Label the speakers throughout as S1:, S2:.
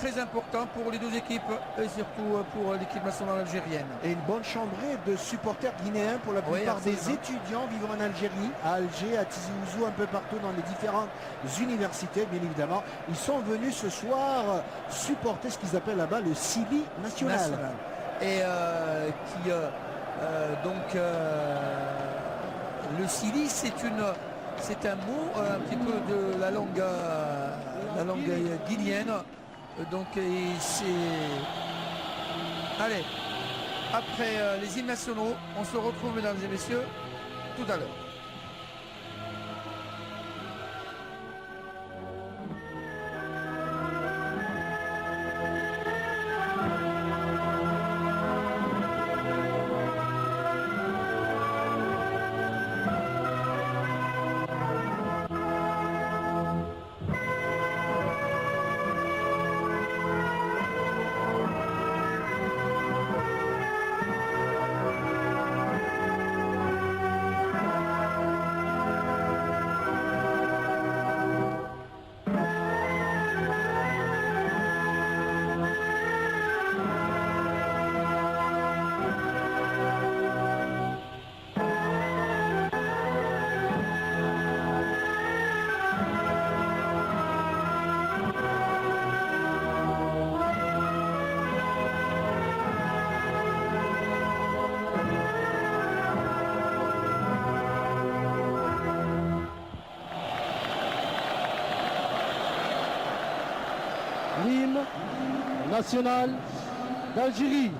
S1: très important pour les deux équipes et surtout pour l'équipe nationale algérienne.
S2: Et une bonne chambrée de supporters guinéens pour la plupart des étudiants vivant en Algérie, à Alger, à Tizi Ouzou, un peu partout dans les différentes universités, bien évidemment. Ils sont venus ce soir supporter ce qu'ils appellent là-bas le Sili national.
S1: Et le Sili, c'est un mot un petit peu de la langue guinéenne. Donc c'est... Allez, après les hymnes nationaux, on se retrouve, mesdames et messieurs, tout à l'heure.
S3: L'hymne national d'Algérie.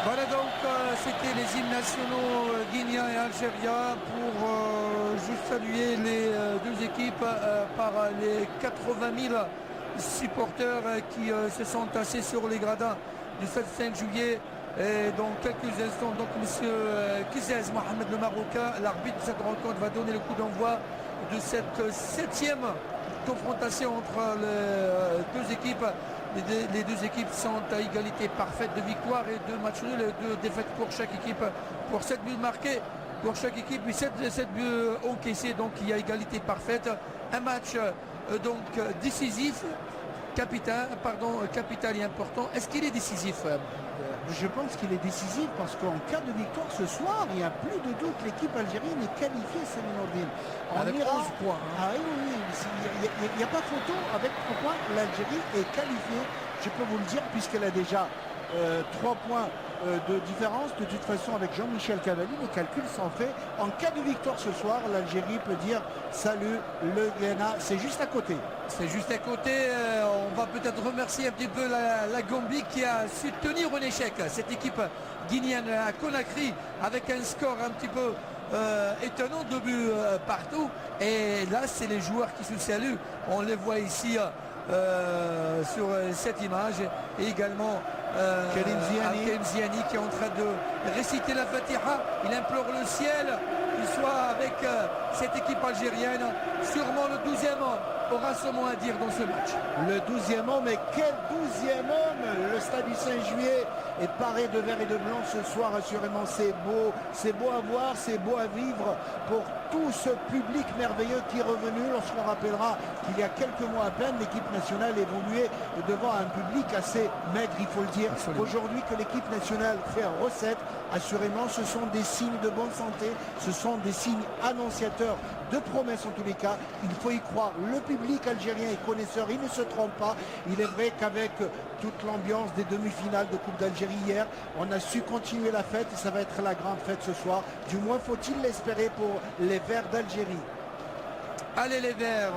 S1: Voilà donc, c'était les hymnes nationaux guinéens et algériens pour juste saluer les deux équipes par les 80 000 supporters qui se sont tassés sur les gradins du 5 juillet. Et dans quelques instants, donc monsieur Kizez Mohamed le Marocain, l'arbitre de cette rencontre, va donner le coup d'envoi de cette 7e confrontation entre les deux équipes. Les deux équipes sont à égalité parfaite de victoire et de matchs nuls et de défaites pour chaque équipe. Pour 7 buts marqués pour chaque équipe, puis 7 buts encaissés, donc il y a égalité parfaite. Un match donc décisif, capital et important. Est-ce qu'il est décisif?
S2: Je pense qu'il est décisif parce qu'en cas de victoire ce soir, il n'y a plus de doute, l'équipe algérienne est qualifiée, Séminourdine.
S1: Avec 11 points.
S2: Ah oui, il n'y a pas photo, avec 3 points, l'Algérie est qualifiée, je peux vous le dire, puisqu'elle a déjà 3 points de différence. De toute façon, avec Jean-Michel Cavalli, les calculs sont faits. En cas de victoire ce soir, l'Algérie peut dire salut le Ghana, c'est juste à côté.
S1: C'est juste à côté. On va peut-être remercier un petit peu la Gambie qui a su tenir un échec. Cette équipe guinéenne à Conakry avec un score un petit peu étonnant, 2 buts partout. Et là, c'est les joueurs qui se saluent. On les voit ici sur cette image. Et également
S2: Karim
S1: Ziani qui est en train de réciter la Fatiha. Il implore le ciel qu'il soit avec cette équipe algérienne. Sûrement le 12e aura son mot à dire dans ce match.
S2: Le 12e homme, et quel 12e homme! Le stade du Saint-Juillet est paré de vert et de blanc ce soir, assurément. C'est beau à voir, c'est beau à vivre pour tout ce public merveilleux qui est revenu. Lorsqu'on rappellera qu'il y a quelques mois à peine, l'équipe nationale évoluait devant un public assez maigre, il faut le dire. Aujourd'hui, que l'équipe nationale fait recette, assurément, ce sont des signes de bonne santé, ce sont des signes annonciateurs de promesses en tous les cas. Il faut y croire. Le public algérien est connaisseur, il ne se trompe pas. Il est vrai qu'avec toute l'ambiance des demi-finales de Coupe d'Algérie hier, on a su continuer la fête et ça va être la grande fête ce soir. Du moins faut-il l'espérer pour les Verts d'Algérie.
S1: Allez les Verts,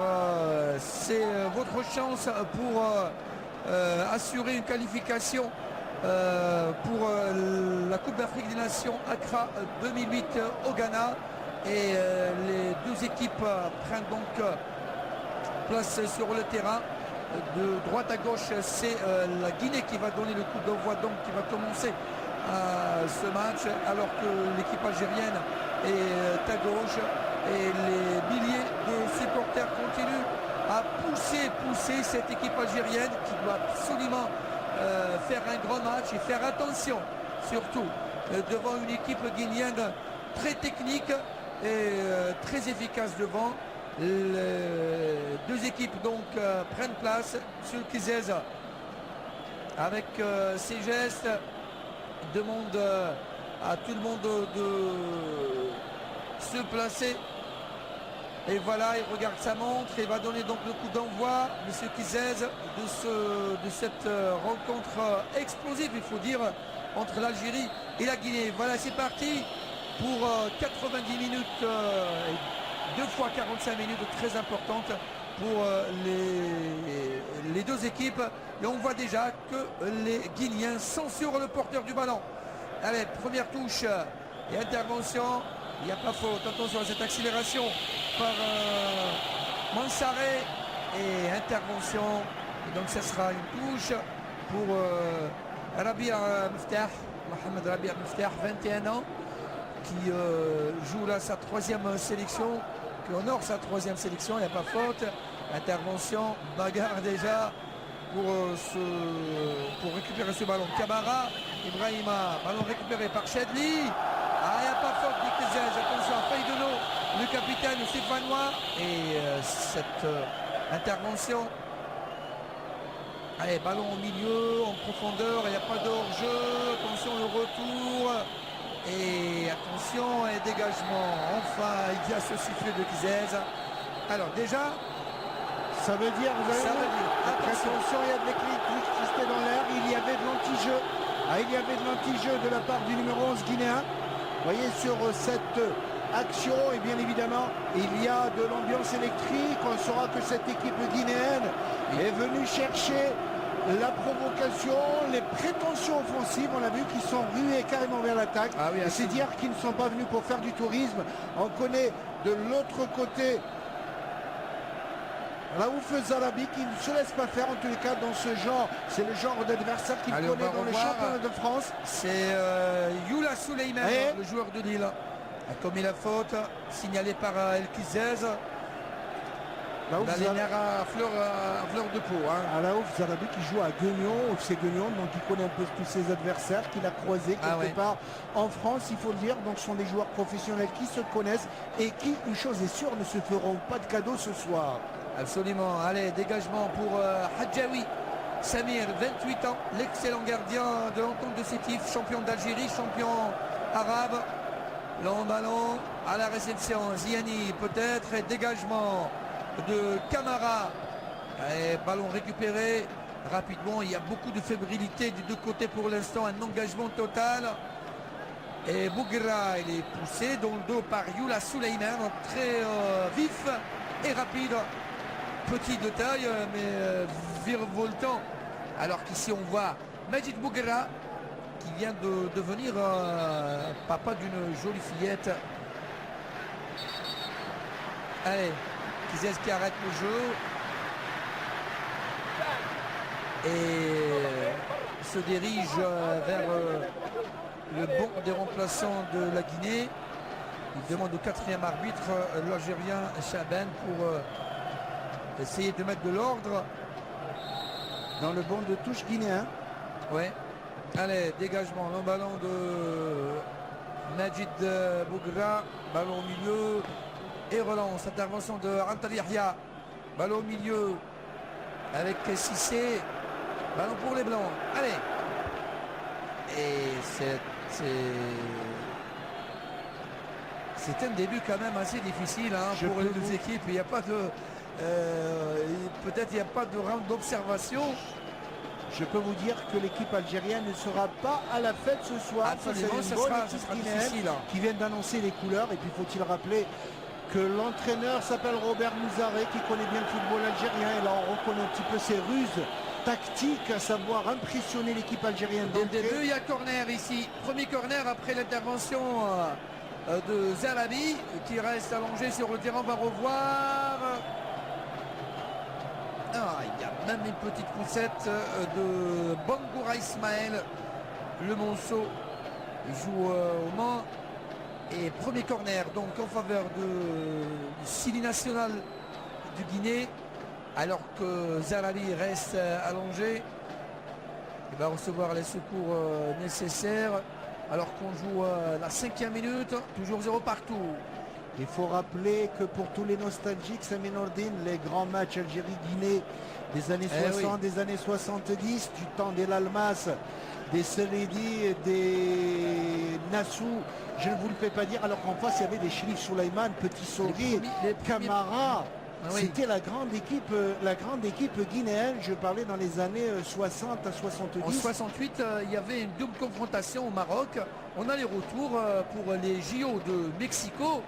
S1: c'est votre chance pour assurer une qualification pour la Coupe d'Afrique des Nations Accra 2008 au Ghana. Et les deux équipes prennent donc place sur le terrain. De droite à gauche, c'est la Guinée qui va donner le coup d'envoi, donc qui va commencer ce match, alors que l'équipe algérienne est à gauche. Et les milliers de supporters continuent à pousser cette équipe algérienne qui doit absolument faire un grand match et faire attention, surtout devant une équipe guinéenne très technique et très efficace devant. Les deux équipes donc prennent place. Sur Kizez avec ses gestes demande à tout le monde de se placer. Et voilà, il regarde sa montre et va donner donc le coup d'envoi, monsieur Kizez, de cette rencontre explosive, il faut dire, entre l'Algérie et la Guinée. Voilà, c'est parti pour 90 minutes, 2 fois 45 minutes très importantes pour les deux équipes. Et on voit déjà que les Guinéens sont sur le porteur du ballon. Allez, première touche et intervention. Il n'y a pas faute. Attention à cette accélération par Mansaré et intervention. Et donc ce sera une touche pour Rabia Miftah, Mohamed Rabia Miftah, 21 ans, qui joue là sa troisième sélection, qui honore sa troisième sélection. Il n'y a pas faute. Intervention, bagarre déjà pour récupérer ce ballon. Camara, Ibrahima, ballon récupéré par Chadli. Ah, il n'y a pas faute du Kizez. Attention à Feidono, le capitaine stéphanois. Et cette intervention. Allez, ballon au milieu, en profondeur, il n'y a pas de hors-jeu. Attention le retour. Et attention et dégagement. Enfin, il y a ce sifflet de Kizez. Alors déjà,
S2: ça veut dire, vous avez attention, il y a de l'électricité dans l'air. Il y avait de l'anti-jeu. Ah, il y avait de l'anti-jeu de la part du numéro 11 guinéen. Vous voyez, sur cette action, et bien évidemment, il y a de l'ambiance électrique. On saura que cette équipe guinéenne est venue chercher la provocation, les prétentions offensives. On a vu qu'ils sont rués carrément vers l'attaque.
S1: Ah oui,
S2: c'est dire qu'ils ne sont pas venus pour faire du tourisme. On connaît de l'autre côté Raouf Zarabi qui ne se laisse pas faire, en tous les cas dans ce genre. C'est le genre d'adversaire qu'il connaît dans les championnats de France.
S1: C'est Youla Souleymane, le joueur de Lille, a commis la faute signalée par El Kizez. Là, les nerfs à fleur de peau.
S2: Raouf Zarabi qui joue à Guignon, FC Guignon, donc il connaît un peu tous ses adversaires qu'il a croisés quelque part en France, il faut le dire. Donc ce sont des joueurs professionnels qui se connaissent et qui, une chose est sûre, ne se feront pas de cadeau ce soir.
S1: Absolument. Allez, dégagement pour Hadjaoui Samir, 28 ans, l'excellent gardien de l'Entente de Sétif, champion d'Algérie, champion arabe. Long ballon à la réception, Ziani peut-être, et dégagement de Camara. Et ballon récupéré rapidement. Il y a beaucoup de fébrilité des deux côtés pour l'instant, un engagement total. Et Bougra, il est poussé dans le dos par Youla Souleymane, très vif et rapide. Petit de taille, mais virevoltant. Alors qu'ici on voit Majid Bougra qui vient de devenir papa d'une jolie fillette. Allez, Kizez qui arrête le jeu. Et se dirige vers le banc des remplaçants de la Guinée. Il demande au quatrième arbitre, l'Algérien Chaben, pour essayer de mettre de l'ordre.
S2: Dans le banc de touche guinéen.
S1: Ouais. Allez, dégagement, le ballon de Majid Bougra, ballon au milieu et relance, intervention de Antali Yahya, ballon au milieu avec Cissé, ballon pour les Blancs. Allez. Et c'est un début quand même assez difficile pour les deux équipes. Il n'y a pas de peut-être il n'y a pas de round d'observation.
S2: Je peux vous dire que l'équipe algérienne ne sera pas à la fête ce soir.
S1: Absolument,
S2: ça sera difficile. Qui viennent d'annoncer les couleurs. Et puis faut-il rappeler que l'entraîneur s'appelle Robert Mouzaré, qui connaît bien le football algérien. Et là on reconnaît un petit peu ses ruses tactiques, à savoir impressionner l'équipe algérienne.
S1: Dès le début, il y a corner ici. Premier corner après l'intervention de Zalabi qui reste allongé sur le terrain. On va revoir. Il y a même une petite poussette de Bangoura Ismaël. Le Monceau joue au Mans. Et premier corner donc en faveur du Sili National du Guinée. Alors que Zalabi reste allongé. Il va recevoir les secours nécessaires. Alors qu'on joue la 5e minute. Toujours 0 partout.
S2: Il faut rappeler que pour tous les nostalgiques, Sami Nordine, les grands matchs Algérie-Guinée des années 60, des années 70, du temps des Lalmas, des Seledi, des Nassou, je ne vous le fais pas dire, alors qu'en face il y avait des Chérif Souleymane, Petit Sori, Camara. C'était la grande équipe guinéenne. Je parlais dans les années 60 à 70.
S1: En 68, il y avait une double confrontation au Maroc. On a les retours pour les JO de Mexico.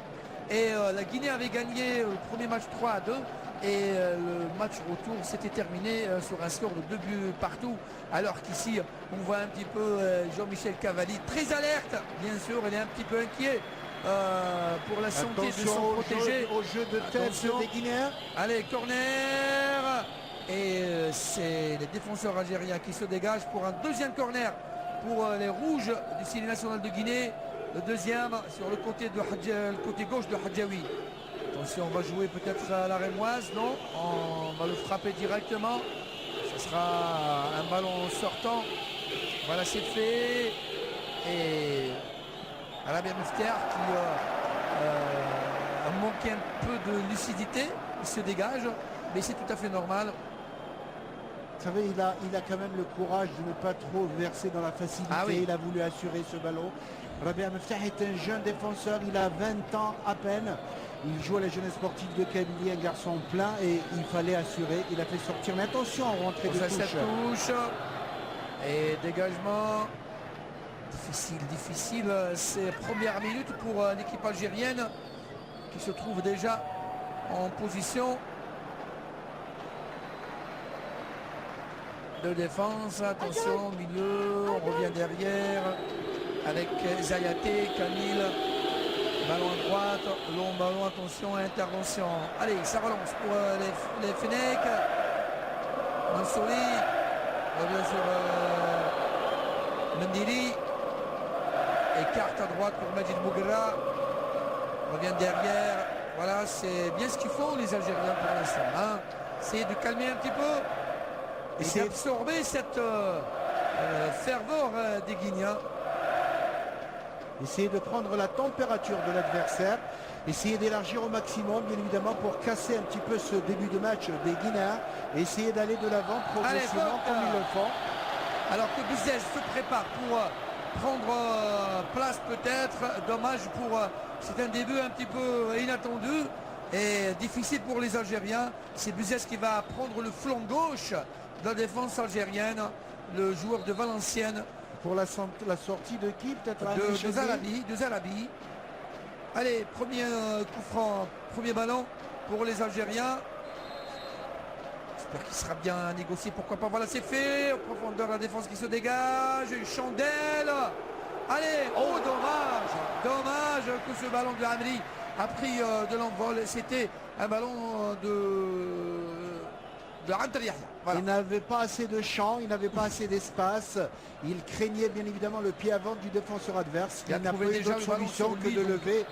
S1: Et la Guinée avait gagné le premier match 3-2. Et le match retour s'était terminé sur un score de 2 buts partout. Alors qu'ici, on voit un petit peu Jean-Michel Cavalli très alerte. Bien sûr, il est un petit peu inquiet. Pour la santé de son protégé.
S2: Au jeu de tête des Guinéens.
S1: Allez, corner. Et c'est les défenseurs algériens qui se dégagent pour un deuxième corner pour les rouges du Sili National de Guinée. Le deuxième sur le côté gauche de Hadjaoui. Attention, on va jouer peut-être à la rémoise. Non, on va le frapper directement. Ce sera un ballon sortant. Voilà, c'est fait. Et Rabia Mefter qui a manqué un peu de lucidité, il se dégage, mais c'est tout à fait normal.
S2: Vous savez, il a quand même le courage de ne pas trop verser dans la facilité. Il a voulu assurer ce ballon. Rabia Mefter est un jeune défenseur, il a 20 ans à peine. Il joue à la jeunesse sportive de Kabylie, un garçon plein, et il fallait assurer. Il a fait sortir, mais attention, rentrée de touche.
S1: Et dégagement. Difficile ces premières minutes pour l'équipe algérienne qui se trouve déjà en position de défense. Attention, milieu, on revient derrière avec Zayaté, Camille, ballon à droite, long ballon, attention, intervention. Allez, ça relance pour les Fenech. Mansouri revient sur Mendili. Écarte à droite pour Majid Bougra. Revient derrière. Voilà, c'est bien ce qu'ils font les Algériens pour l'instant. C'est de calmer un petit peu et d'absorber cette ferveur des Guinéens.
S2: Essayer de prendre la température de l'adversaire. Essayer d'élargir au maximum, bien évidemment, pour casser un petit peu ce début de match des Guinéens. Et essayer d'aller de l'avant progressivement comme ils le font.
S1: Alors que Bizès se prépare pour prendre place peut-être. Dommage pour... c'est un début un petit peu inattendu et difficile pour les Algériens. C'est Bizès qui va prendre le flanc gauche de la défense algérienne. Le joueur de Valenciennes.
S2: Pour la sortie de qui peut-être
S1: de Zalabi. Allez, premier coup franc, premier ballon pour les Algériens. J'espère qu'il sera bien négocié, pourquoi pas. Voilà, c'est fait. En profondeur, la défense qui se dégage. Une chandelle. Allez, oh dommage que ce ballon de Hamri a pris de l'envol. C'était un ballon de de Antal Yahya. Voilà.
S2: Il n'avait pas assez de champ, il n'avait pas assez d'espace. Il craignait bien évidemment le pied avant du défenseur adverse.
S1: Il a
S2: Il n'a pas
S1: trouvé
S2: eu
S1: déjà
S2: d'autre
S1: le ballon
S2: solution
S1: sur
S2: que
S1: lui,
S2: de
S1: donc.
S2: lever.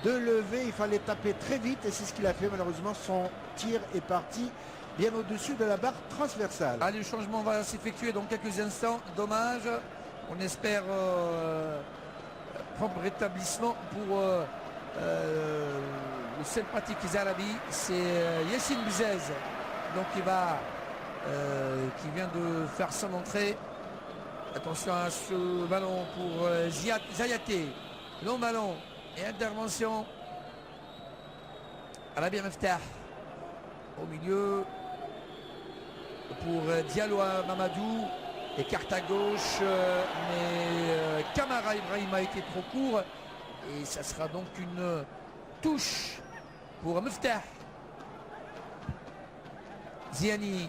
S2: De lever, il fallait taper très vite et c'est ce qu'il a fait. Malheureusement, son tir est parti bien au-dessus de la barre transversale.
S1: Allez, le changement va s'effectuer dans quelques instants. Dommage. On espère prompt rétablissement pour le sympathique Zarabi. C'est Yassine Bzez donc qui vient de faire son entrée. Attention à ce ballon pour Zayaté. Long ballon et intervention à la Meftah. Au milieu pour Diallo à Mamadou. Écarte à gauche, mais Camara Ibrahim a été trop court. Et ça sera donc une touche pour Meftah. Ziani,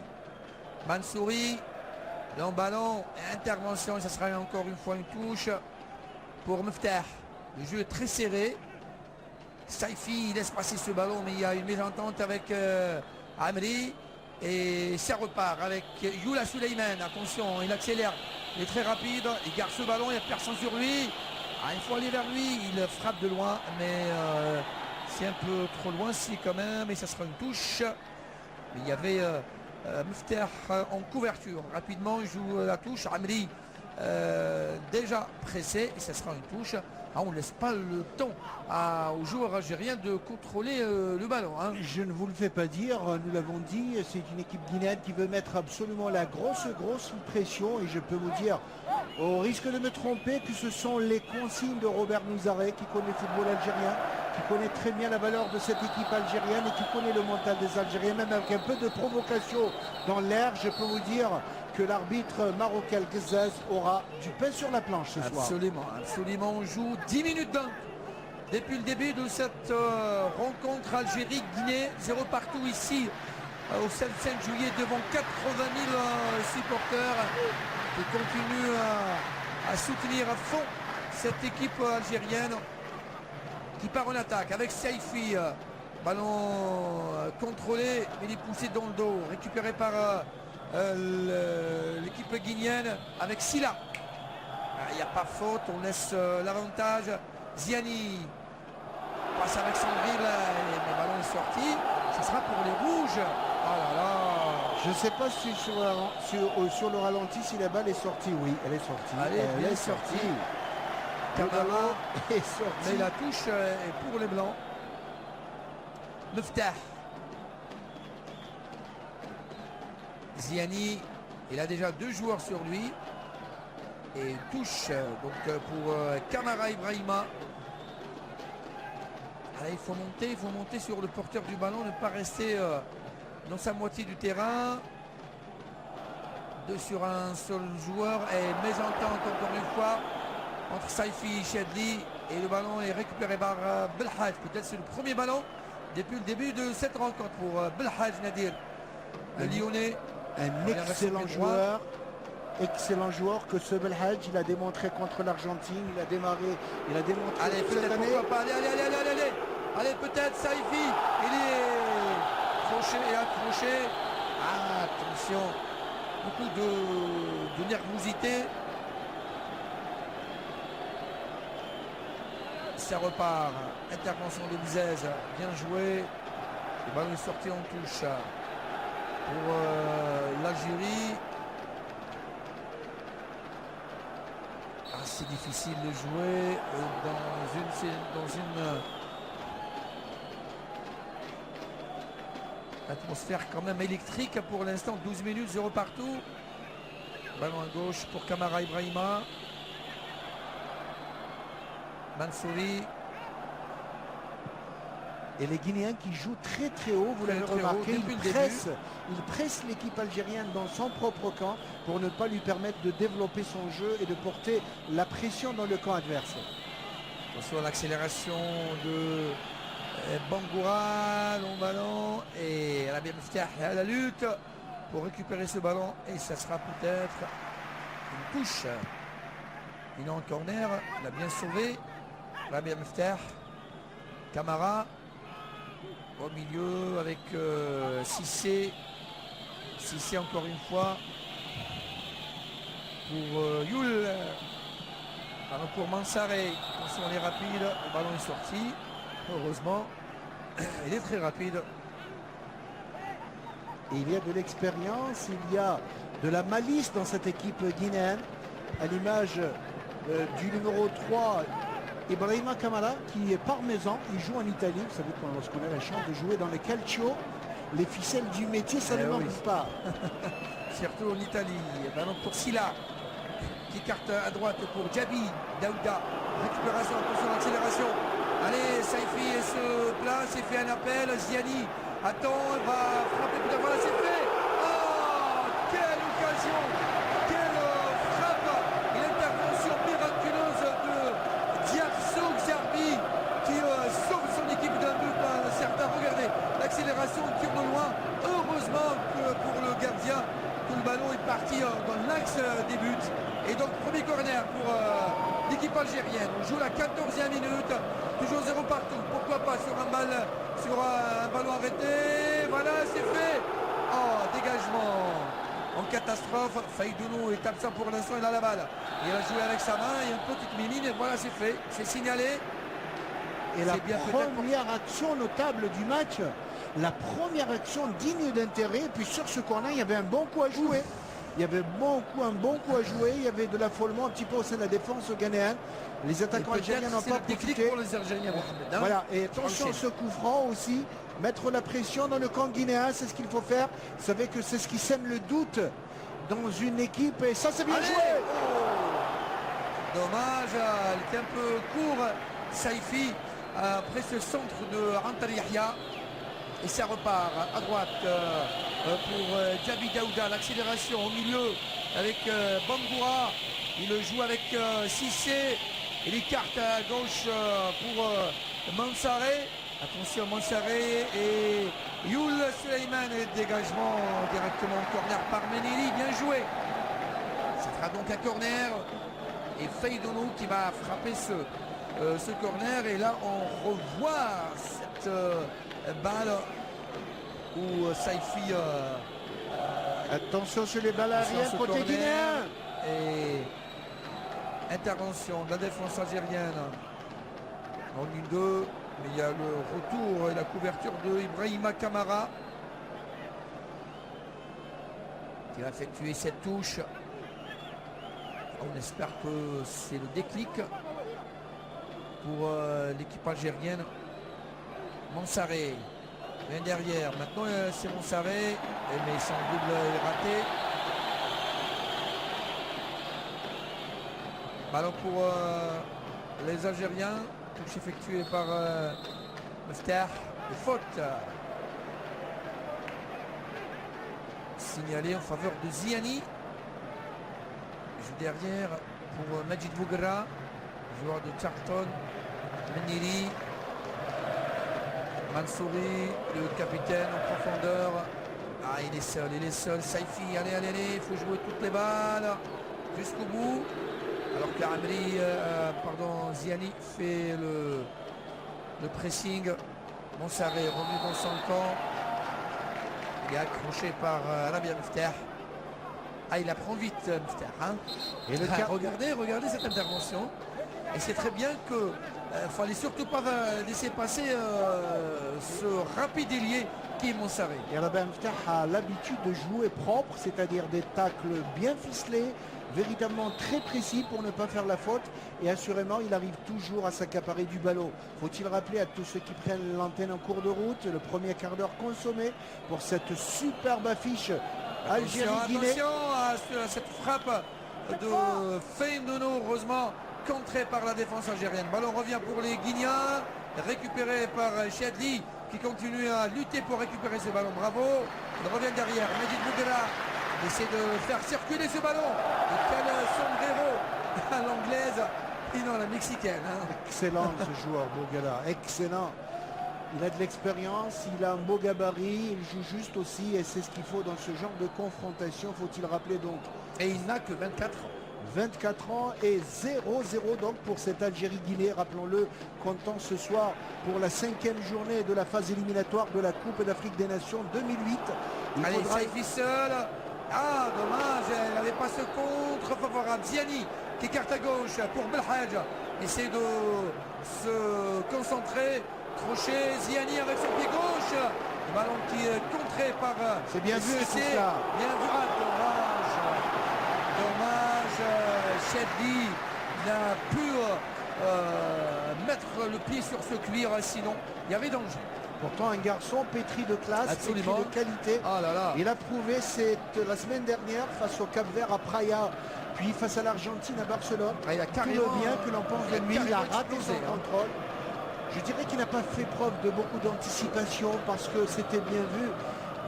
S1: Mansouri, long ballon, intervention, et ça sera encore une fois une touche pour Meftah. Le jeu est très serré. Saifi laisse passer ce ballon, mais il y a une mésentente avec Amri. Et ça repart avec Youla Suleiman. Attention, il accélère, il est très rapide, il garde ce ballon, il n'y a personne sur lui. Ah, il faut aller vers lui, il frappe de loin, mais c'est un peu trop loin si quand même, et ça sera une touche. Mais il y avait Meftah en couverture. Rapidement, il joue la touche. Amri déjà pressé, et ça sera une touche. Ah, on ne laisse pas le temps aux joueurs algériens de contrôler le ballon. Hein.
S2: Je ne vous le fais pas dire, nous l'avons dit, c'est une équipe guinéenne qui veut mettre absolument la grosse pression et je peux vous dire, au risque de me tromper, que ce sont les consignes de Robert Nouzaré qui connaît le football algérien, qui connaît très bien la valeur de cette équipe algérienne et qui connaît le mental des Algériens, même avec un peu de provocation dans l'air, je peux vous dire que l'arbitre marocain Ghezaz aura du pain sur la planche ce soir.
S1: Absolument, absolument. On joue 10 minutes d'un depuis le début de cette rencontre Algérie-Guinée. 0 partout ici au 5 juillet devant 80 000 supporters qui continuent à soutenir à fond cette équipe algérienne qui part en attaque avec Saifi. Ballon contrôlé, mais il est poussé dans le dos, récupéré par l'équipe guinéenne avec Silla. Il n'y a pas faute, on laisse l'avantage. Ziani passe avec son dribble et le ballon est sorti. Ce sera pour les rouges. Oh là là.
S2: Je ne sais pas si sur le ralenti si la balle est sortie. Oui, elle est sortie.
S1: Elle est sortie. Camara
S2: est sorti.
S1: Mais la touche est pour les blancs. Meftah. Ziani, il a déjà 2 joueurs sur lui. Et touche donc pour Camara Ibrahima. Allez, il faut monter sur le porteur du ballon, ne pas rester dans sa moitié du terrain. 2 sur un seul joueur et mésentente encore une fois entre Saifi et Chadli. Et le ballon est récupéré par Belhaj. Peut-être c'est le premier ballon depuis le début de cette rencontre pour Belhaj Nadir. Le Lyonnais.
S2: Un excellent joueur. Excellent joueur que ce Belhaj, il a démontré contre l'Argentine, il a démontré
S1: allez,
S2: cette année.
S1: Pourquoi pas, allez, peut-être Saifi, il est accroché. Ah, attention, beaucoup de nervosité. Ça repart, intervention de Bzez, bien joué. Le ballon est sorti en touche pour l'Algérie. C'est difficile de jouer dans une atmosphère quand même électrique pour l'instant. 12 minutes, 0 partout. Ballon à gauche pour Camara Ibrahima. Mansouri.
S2: Et les Guinéens qui jouent très très haut, vous l'avez remarqué, ils pressent l'équipe algérienne dans son propre camp pour ne pas lui permettre de développer son jeu et de porter la pression dans le camp adverse.
S1: Attention à l'accélération de Bangoura, long ballon, et Rabia Meftah à la lutte pour récupérer ce ballon, et ça sera peut-être une touche. Il est en corner, il a bien sauvé Rabia Meftah. Camara au milieu avec Cissé, Cissé encore une fois pour Youl. Ballon pour Mansaré. Attention, on est rapide. Le ballon est sorti. Heureusement, il est très rapide.
S2: Et il y a de l'expérience, il y a de la malice dans cette équipe guinéenne, à l'image du numéro 3, Ibrahima Kamara, qui est parmesan. Il joue en Italie. Vous savez, lorsqu'on a la chance de jouer dans les calcio, les ficelles du métier, ça ne manque pas.
S1: Surtout en Italie. Ballon pour Silla, qui carte à droite pour Djabi Daouda. Récupération, attention, accélération. Allez, Saifi se place et fait un appel. Ziani attend, il va frapper tout à l'heure. Voilà, c'est fait. Oh, quelle occasion, quelle frappe. Et l'intervention miraculeuse de Diarso Xerbi qui sauve son équipe d'un but certain. Regardez, l'accélération, le tir de loin. Heureusement que pour le gardien, que le ballon est parti dans l'axe des buts. Et donc, premier corner pour l'équipe algérienne. On joue la 14e minute. Toujours 0 partout. Pourquoi pas sur un ballon arrêté. Voilà, c'est fait. Oh, dégagement en catastrophe. Faïdounou est absent pour l'instant. Il a la balle. Il a joué avec sa main. Il y a une petite mimine. Et voilà, c'est fait. C'est signalé.
S2: Et la première action notable du match, la première action digne d'intérêt. Et puis sur ce corner, il y avait un bon coup à jouer. Il y avait un bon coup à jouer. Il y avait de l'affolement un petit peu au sein de la défense ghanéenne. Les attaquants algériens n'ont pas profité.
S1: Pour les Algériens, Mohamed, hein.
S2: Voilà, et attention ce coup franc aussi. Mettre la pression dans le camp guinéen, c'est ce qu'il faut faire. Vous savez que c'est ce qui sème le doute dans une équipe. Et ça, c'est bien joué.
S1: Dommage, il était un peu court, Saifi, après ce centre de Antar Yahya. Et ça repart à droite pour Djabi Daouda. L'accélération au milieu avec Bangoura. Il le joue avec Cissé. Il écarte à gauche pour Mansaré. Attention, Mansaré et Youl Suleiman. Et dégagement directement au corner par Menili. Bien joué. Ça sera donc un corner. Et Faïdounou qui va frapper ce corner. Et là, on revoit cette balle où Saifi
S2: attention sur les balles arrière côté guinéen.
S1: Et intervention de la défense algérienne en 1-2, mais il y a le retour et la couverture de Ibrahima Kamara qui va effectuer cette touche. On espère que c'est le déclic pour l'équipe algérienne. Mansaré vient derrière. Maintenant c'est Mansaré, mais son double est raté. Ballon pour les Algériens. Touche effectuée par Meftah. Faute signalée en faveur de Ziani. Joue derrière pour Majid Bougra, joueur de Charlton. Meniri. Mansouri, le capitaine en profondeur. Ah, il est seul. Saifi, allez, il faut jouer toutes les balles jusqu'au bout. Alors que Ziani fait le pressing. Mansaré revenu dans son camp. Il est accroché par Rabia Meftah. Ah, il apprend vite Meftah. Hein. Et regardez cette intervention. Et c'est très bien que fallait surtout pas laisser passer ce rapide ailier qui est Mansaré.
S2: Et Rabia Meftah a l'habitude de jouer propre, c'est-à-dire des tacles bien ficelés, véritablement très précis pour ne pas faire la faute, et assurément il arrive toujours à s'accaparer du ballon. Faut-il rappeler à tous ceux qui prennent l'antenne en cours de route, le premier quart d'heure consommé pour cette superbe affiche Algérie-Guinée.
S1: Attention à cette frappe de Faïdounou, heureusement contrée par la défense algérienne. Ballon revient pour les Guinéens, récupéré par Chadli qui continue à lutter pour récupérer ce ballon. Bravo, il revient derrière. Majid Bougra essaie de faire circuler ce ballon. Et quel sombrero à l'anglaise et non la mexicaine. Hein.
S2: Excellent ce joueur Bougala, excellent. Il a de l'expérience, il a un beau gabarit, il joue juste aussi et c'est ce qu'il faut dans ce genre de confrontation, faut-il rappeler donc.
S1: Et il n'a que 24 ans.
S2: 24 ans et 0-0 donc pour cette Algérie-Guinée. Rappelons-le, comptant ce soir pour la 5e journée de la phase éliminatoire de la Coupe d'Afrique des Nations 2008.
S1: Allez, Saifi seul. Ah, dommage, elle n'avait pas ce contre favorable. Ziani qui écarte à gauche pour Belhadj. Essaie de se concentrer. Crochet, Ziani avec son pied gauche. Le ballon qui est contré par...
S2: C'est bien vu tout ça.
S1: Bien vu. Ah, dommage. Dommage. Chedli n'a pu mettre le pied sur ce cuir, sinon il y avait danger.
S2: Pourtant un garçon pétri de classe,
S1: absolument,
S2: pétri de qualité.
S1: Ah là là.
S2: Il a prouvé la semaine dernière face au Cap-Vert à Praia, puis face à l'Argentine à Barcelone.
S1: Ah, il a
S2: tout le bien que l'on pense de lui, il a raté son
S1: hein.
S2: contrôle. Je dirais qu'il n'a pas fait preuve de beaucoup d'anticipation parce que c'était bien vu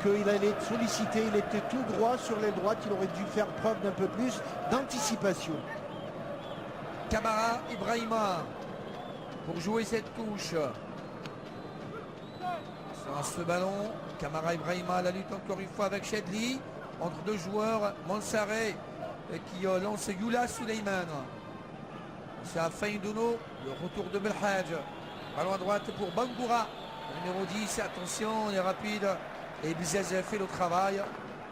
S2: qu'il allait être sollicité, il était tout droit sur les droites, il aurait dû faire preuve d'un peu plus d'anticipation.
S1: Camara Ibrahima pour jouer cette touche. Sur ce ballon, Camara Ibrahima à la lutte encore une fois avec Chedli. Entre deux joueurs, Mansaré qui lance Youla Suleiman. C'est à Faïdouno, le retour de Belhadj. Ballon à droite pour Bangoura. Numéro 10, attention, il est rapide. Et Bizez fait le travail.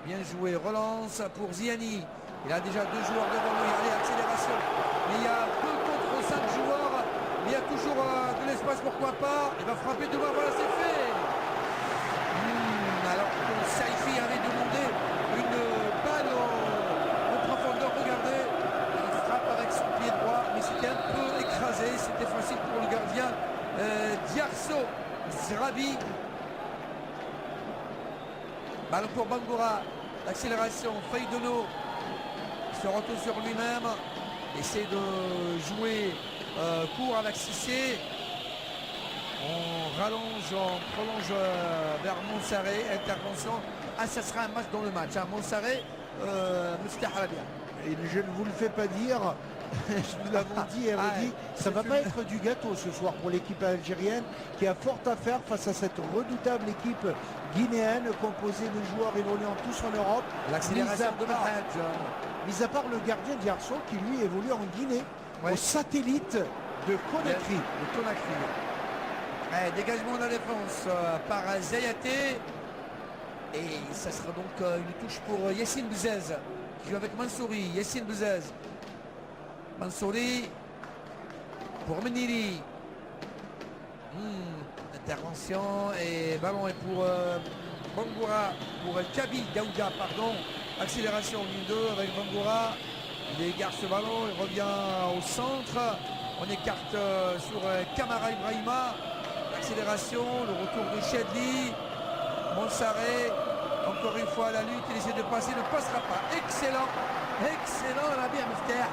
S1: Bien joué, relance pour Ziani. Il a déjà deux joueurs devant lui. Allez, accélération. Mais il y a 2 contre 5 joueurs. Mais il y a toujours de l'espace, pourquoi pas. Il va frapper devant, voilà, c'est fait. Alors que Saifi avait demandé une balle en profondeur. Regardez, il frappe avec son pied droit, mais c'était un peu écrasé. C'était facile pour le gardien. Diarso Zrabi. Ballon pour Bangoura. L'accélération. Faïdono se retourne sur lui-même. Essaie de jouer court avec Cissé. On rallonge, on prolonge vers Monsaré. Intervention. Ah, ça sera un match dans le match. Hein. Monsaré, Moustapha Harabia.
S2: Et je ne vous le fais pas dire. Nous l'avons dit et redit, ça ne va pas être du gâteau ce soir pour l'équipe algérienne qui a fort à faire face à cette redoutable équipe guinéenne composée de joueurs évoluant tous en Europe.
S1: L'accélération de Belhadj.
S2: Mis à part le gardien Diarso qui lui évolue en Guinée, au satellite de Conakry.
S1: De Conakry. Allez, dégagement de la défense par Zayaté. Et ça sera donc une touche pour Yassine Bouzez qui joue avec Mansouri. Yassine Bouzez. Mansouri pour Meniri. Intervention et ballon est pour Bangoura, pour Kabi Daouda, pardon. Accélération ligne 2 avec Bangoura. Il égare ce ballon, il revient au centre. On écarte sur Camara Ibrahima. Accélération, le retour de Chedli. Monsaré, encore une fois à la lutte, il essaie de passer, ne passera pas. Excellent, excellent la bien Mifter.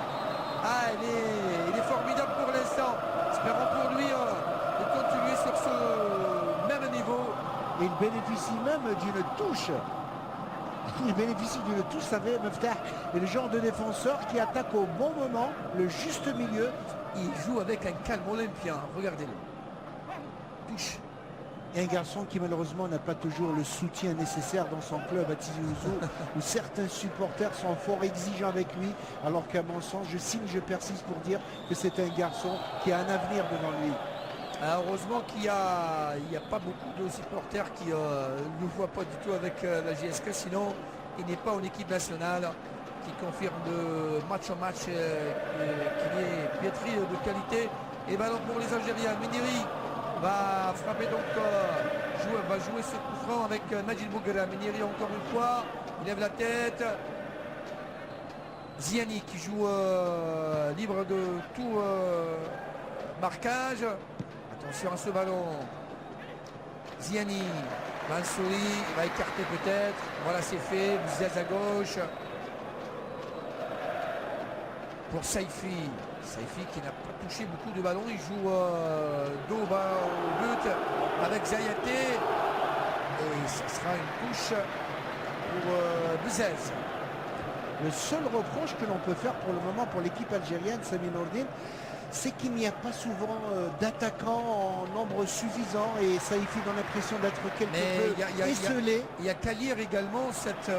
S1: Ah, il est formidable pour l'instant. Espérons pour lui de continuer sur ce même niveau.
S2: Et il bénéficie même d'une touche. Il bénéficie d'une touche, ça fait Mefter. Et le genre de défenseur qui attaque au bon moment, le juste milieu.
S1: Il joue avec un calme olympien. Regardez-le. Touche.
S2: Et un garçon qui malheureusement n'a pas toujours le soutien nécessaire dans son club à Tizi Ouzou, où certains supporters sont fort exigeants avec lui, alors qu'à mon sens, je persiste pour dire que c'est un garçon qui a un avenir devant lui.
S1: Alors, heureusement qu'il n'y a pas beaucoup de supporters qui ne le voient pas du tout avec la JSK, sinon il n'est pas en équipe nationale, qui confirme de match en match qu'il est pétri de qualité. Et ballon pour les Algériens. Meniri va frapper donc, va jouer ce coup franc avec Majid Bouguera. Meniri encore une fois, il lève la tête. Ziani qui joue libre de tout marquage. Attention à ce ballon. Ziani, Mansouri, il va écarter peut-être. Voilà, c'est fait. Bouzez à gauche. Pour Saifi. Saifi qui n'a pas touché beaucoup de ballons. Il joue dos bas au but avec Zayaté. Et ça sera une touche pour Bouzez.
S2: Le seul reproche que l'on peut faire pour le moment pour l'équipe algérienne, Sami Nourdine, c'est qu'il n'y a pas souvent d'attaquants en nombre suffisant et Saifi donne l'impression d'être quelque peu esselé.
S1: Il y a qu'à lire également cette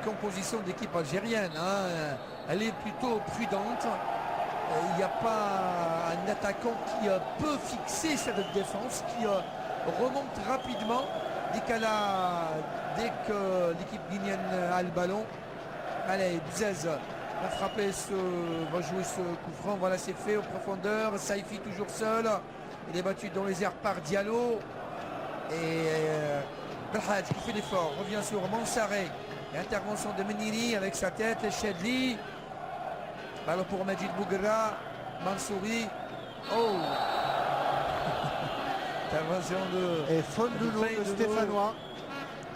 S1: composition d'équipe algérienne, hein. Elle est plutôt prudente. Il n'y a pas un attaquant qui peut fixer cette défense, qui remonte rapidement dès que l'équipe guinéenne a le ballon. Allez, Bzez va frapper, va jouer ce coup franc. Voilà, c'est fait en profondeur. Saifi toujours seul. Il est battu dans les airs par Diallo. Et Belhadj qui fait l'effort. Revient sur Mansaré. Intervention de Meniri avec sa tête. Chedli. Ballon pour Majid Bouguera. Mansouri. Oh. Intervention de...
S2: Et Fondoulo, le Stéphanois.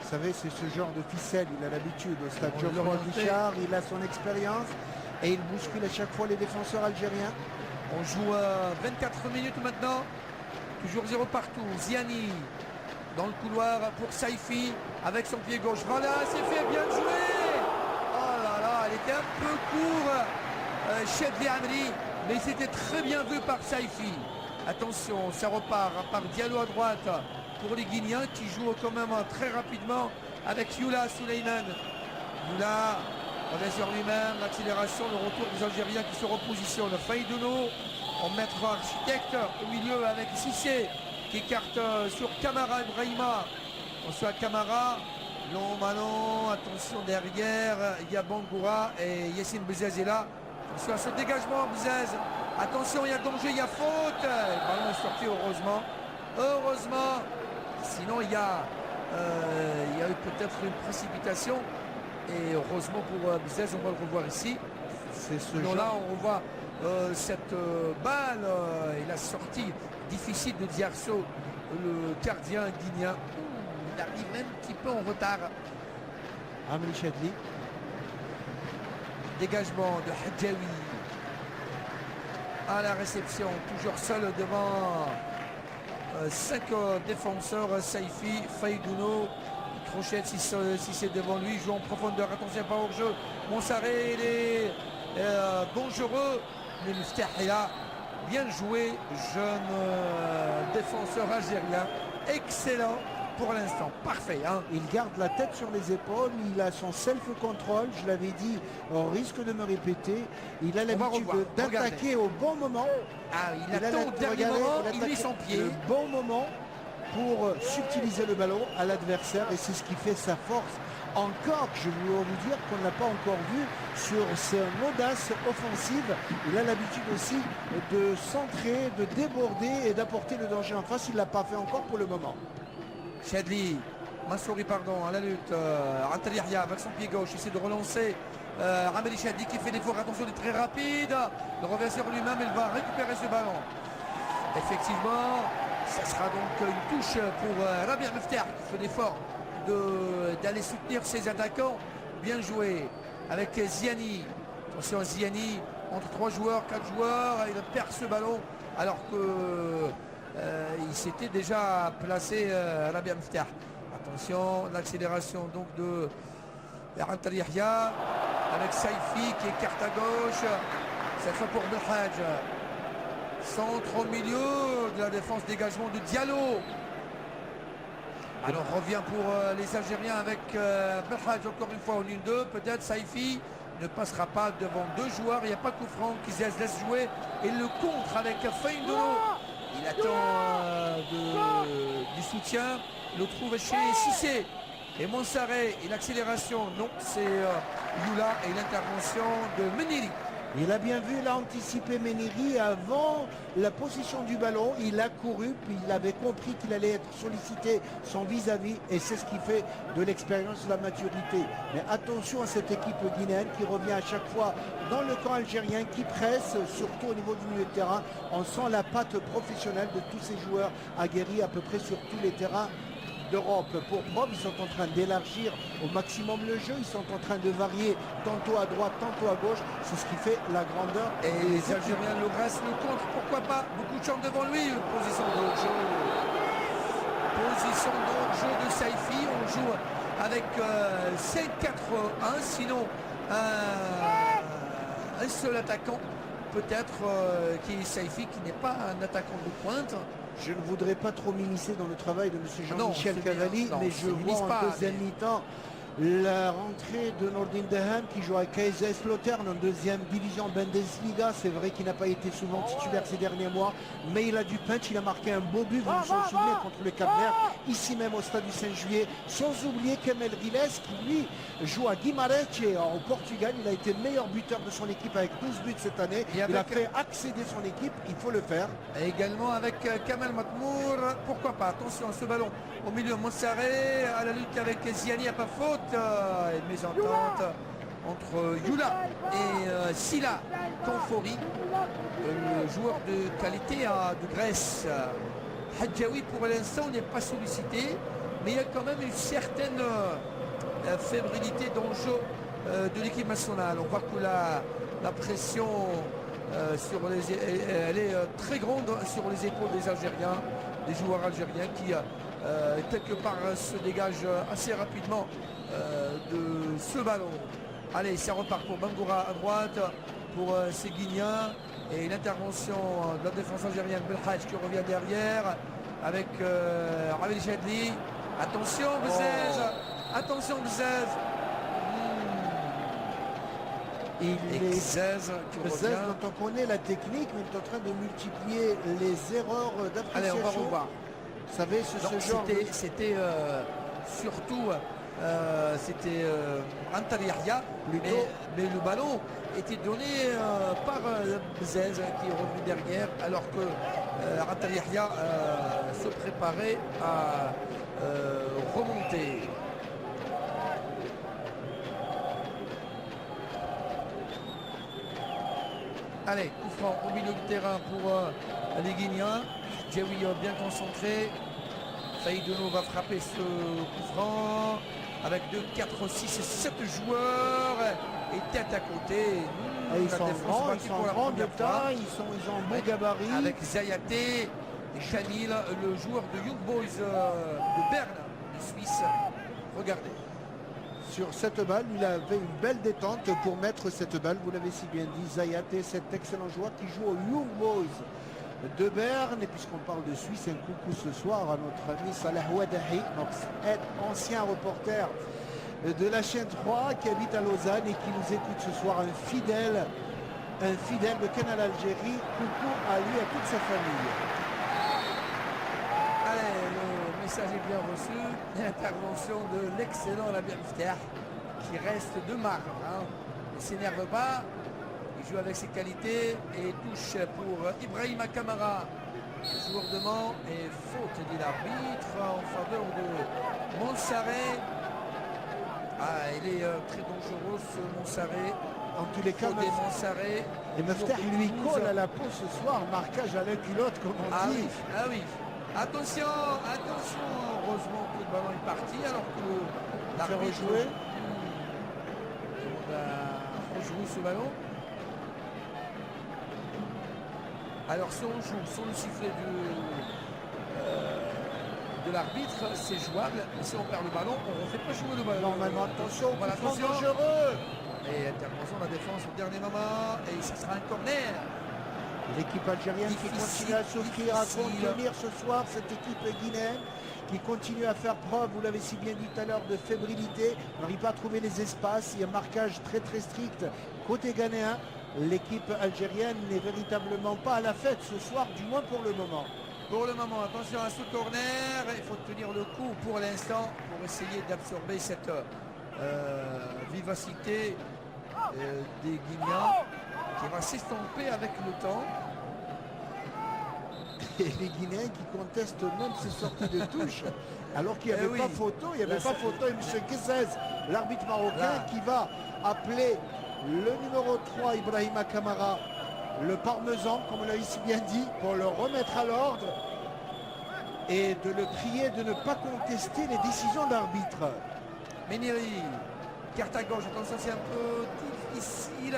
S2: Vous savez, c'est ce genre de ficelle. Il a l'habitude au stade Geoffroy Guichard. Il a son expérience. Et il bouscule à chaque fois les défenseurs algériens.
S1: On joue 24 minutes maintenant. Toujours 0 partout. Ziani dans le couloir pour Saifi avec son pied gauche. Voilà, c'est fait, bien joué. Oh là là, elle était un peu court, Chedli Amri, mais c'était très bien vu par Saifi. Attention, ça repart par Diallo à droite pour les Guinéens qui jouent quand même très rapidement avec Youla Souleymane. Youla revient sur lui-même, l'accélération, le retour des Algériens qui se repositionnent. Faïdouno en maître architecte au milieu avec Cissé qui écarte sur Camara Ibrahima. Attention à Camara, long ballon, attention derrière, il y a Bangoura et Yassine Bzez est là. Attention à ce dégagement Bzez. Attention, il y a danger, il y a faute. Le ballon est sorti heureusement. Heureusement. Sinon il y a eu peut-être une précipitation. Et heureusement pour Bzez, on va le revoir ici.
S2: C'est ce
S1: genre. Là on revoit cette balle et la sortie difficile de Diarso, le gardien guinéen. Il arrive même un petit peu en retard.
S2: Amri Chedli.
S1: Dégagement de Hadjaoui à la réception, toujours seul devant 5 défenseurs. Saifi, Faïdouno, Trochette si c'est devant lui, joue en profondeur, attention pas hors jeu. Monsaré, il est dangereux, mais Miftah est là. Bien joué, jeune défenseur algérien, excellent pour l'instant, parfait. Hein.
S2: Il garde la tête sur les épaules, il a son self-control, je l'avais dit, on risque de me répéter. Il a l'habitude d'attaquer au bon moment.
S1: Ah, il attend au dernier moment, il met son pied.
S2: Le bon moment pour subtiliser le ballon à l'adversaire et c'est ce qui fait sa force. Encore, je voulais vous dire qu'on n'a pas encore vu sur son audace offensive. Il a l'habitude aussi de centrer, de déborder et d'apporter le danger en face. Il ne l'a pas fait encore pour le moment.
S1: Chedli, Mansouri pardon, à la lutte. Antalihia avec son pied gauche, essaie de relancer. Amri Chedli qui fait l'effort, attention, il est très rapide. Il revient sur lui-même, il va récupérer ce ballon. Effectivement, ça sera donc une touche pour Rabia Mefter qui fait l'effort d'aller soutenir ses attaquants. Bien joué avec Ziani. Attention à Ziani, entre 3 joueurs, 4 joueurs, il perd ce ballon alors que il s'était déjà placé Rabia Mefter. Attention, l'accélération donc de Antalihia avec Saifi qui écarte à gauche. Cette fois pour Belhadj. Centre au milieu de la défense, dégagement de Diallo. Alors revient pour les Algériens avec Belhadj encore une fois en 1-2. Peut-être Saifi ne passera pas devant 2 joueurs. Il n'y a pas de coup franc qui se laisse jouer. Et le contre avec Faïdouno. Il attend du soutien. Il le trouve chez Cissé. Et Monsaré et l'accélération. Non, c'est Youla et l'intervention de Meniri.
S2: Il a bien vu, il a anticipé Meniri avant la position du ballon. Il a couru, puis il avait compris qu'il allait être sollicité son vis-à-vis. Et c'est ce qui fait de l'expérience, de la maturité. Mais attention à cette équipe guinéenne qui revient à chaque fois dans le camp algérien, qui presse, surtout au niveau du milieu de terrain. On sent la patte professionnelle de tous ces joueurs aguerris à peu près sur tous les terrains d'Europe. Pour preuve, ils sont en train d'élargir au maximum le jeu, ils sont en train de varier tantôt à droite, tantôt à gauche, c'est ce qui fait la grandeur.
S1: Et les Algériens le restent, le contre, pourquoi pas, beaucoup de champs devant lui, position de jeu. Position de jeu de Saifi, on joue avec 5-4-1, sinon un seul attaquant, peut-être qui est Saifi, qui n'est pas un attaquant de pointe.
S2: Je ne voudrais pas trop m'immiscer dans le travail de M. Jean-Michel Cavalli, mais je vois en deuxième mi-temps La rentrée de Nordin Dehem qui joue à Kaiserslautern en deuxième division Bundesliga. C'est vrai qu'il n'a pas été souvent titulaire ces derniers mois, mais il a du punch, il a marqué un beau but, vous vous en souvenez, contre le Cap-Vert, ici même au stade du 5 juillet. Sans oublier Kemel Riles qui lui joue à Guimarães au Portugal. Il a été meilleur buteur de son équipe avec 12 buts cette année. Il a fait accéder son équipe, il faut le faire.
S1: Et également avec Kamal Matmour, pourquoi pas. Attention à ce ballon au milieu, Montsaré à la lutte avec Ziani, il n'y a pas faute. Une mésentente entre Yula et Sila Kanfouri, le joueur de qualité de Grèce. Hadjaoui pour l'instant n'est pas sollicité, mais il y a quand même une certaine fébrilité dans le jeu de l'équipe nationale. On voit que la pression elle est très grande sur les épaules des Algériens, des joueurs algériens qui quelque part se dégagent assez rapidement de ce ballon. Allez, ça repart pour Bangoura à droite, pour Seguinien, et l'intervention de la défense algérienne, Belhaj qui revient derrière avec Ravel Chadli. Attention Bzez, attention Bzez.
S2: Bzez dont on connaît la technique, mais il est en train de multiplier les erreurs d'appréciation.
S1: Allez, on va revoir.
S2: Vous savez,
S1: c'était surtout c'était Antal Yahya, mais le ballon était donné par Bzez qui est revenu derrière, alors que Antal Yahya se préparait à remonter. Allez, coup franc au milieu du terrain pour les Guinéens. Djaoui bien concentré. Faïdono va frapper ce coup franc avec 2, 4, 6, 7 joueurs et tête à côté.
S2: Ils sont grands, ils sont grands de taille, ils ont un beau gabarit.
S1: Avec Zayaté et Khalil, le joueur de Young Boys de Berne, de Suisse. Regardez.
S2: Sur cette balle, il avait une belle détente pour mettre cette balle. Vous l'avez si bien dit, Zayaté, cet excellent joueur qui joue au Young Boys de Berne. Et puisqu'on parle de Suisse, un coucou ce soir à notre ami Salah Ouadahi, notre ancien reporter de la chaîne 3 qui habite à Lausanne et qui nous écoute ce soir, un fidèle de Canal Algérie. Coucou à lui et à toute sa famille.
S1: Allez, le message est bien reçu. L'intervention de l'excellent Labia Miftah qui reste de marbre. Il ne s'énerve pas. Il joue avec ses qualités et touche pour Ibrahima Kamara, joueur de Mans, et faute dit l'arbitre en faveur de Montsaré. Il est très dangereux ce Montsaré.
S2: En tous les cas,
S1: Montsaré.
S2: Et Miftah lui colle à la peau ce soir, marquage à la culotte comme on dit.
S1: Oui. Attention. Heureusement que le ballon est parti alors que l'arbitre a rejoué ce ballon. Alors si on joue sans le sifflet de l'arbitre, c'est jouable. Mais si on perd le ballon, on ne refait pas jouer le ballon.
S2: Normalement, attention,
S1: voilà, attention.
S2: Dangereux.
S1: Et intervention de la défense au dernier moment. Et ça sera un corner.
S2: L'équipe algérienne qui continue à souffrir, à contenir ce soir cette équipe guinéenne qui continue à faire preuve, vous l'avez si bien dit tout à l'heure, de fébrilité. On n'arrive pas à trouver les espaces. Il y a un marquage très strict côté ghanéen. L'équipe algérienne n'est véritablement pas à la fête ce soir, du moins pour le moment.
S1: Pour le moment, attention à ce corner. Il faut tenir le coup pour l'instant pour essayer d'absorber cette vivacité des Guinéens qui va s'estomper avec le temps.
S2: Et les Guinéens qui contestent même ces sorties de touche, alors qu'il n'y avait pas photo, et M. Guezez, l'arbitre marocain, qui va appeler le numéro 3, Ibrahima Kamara, le parmesan, comme on l'a ici bien dit, pour le remettre à l'ordre et de le prier de ne pas contester les décisions d'arbitre.
S1: Méniri, carte à gauche, attention, c'est un peu difficile.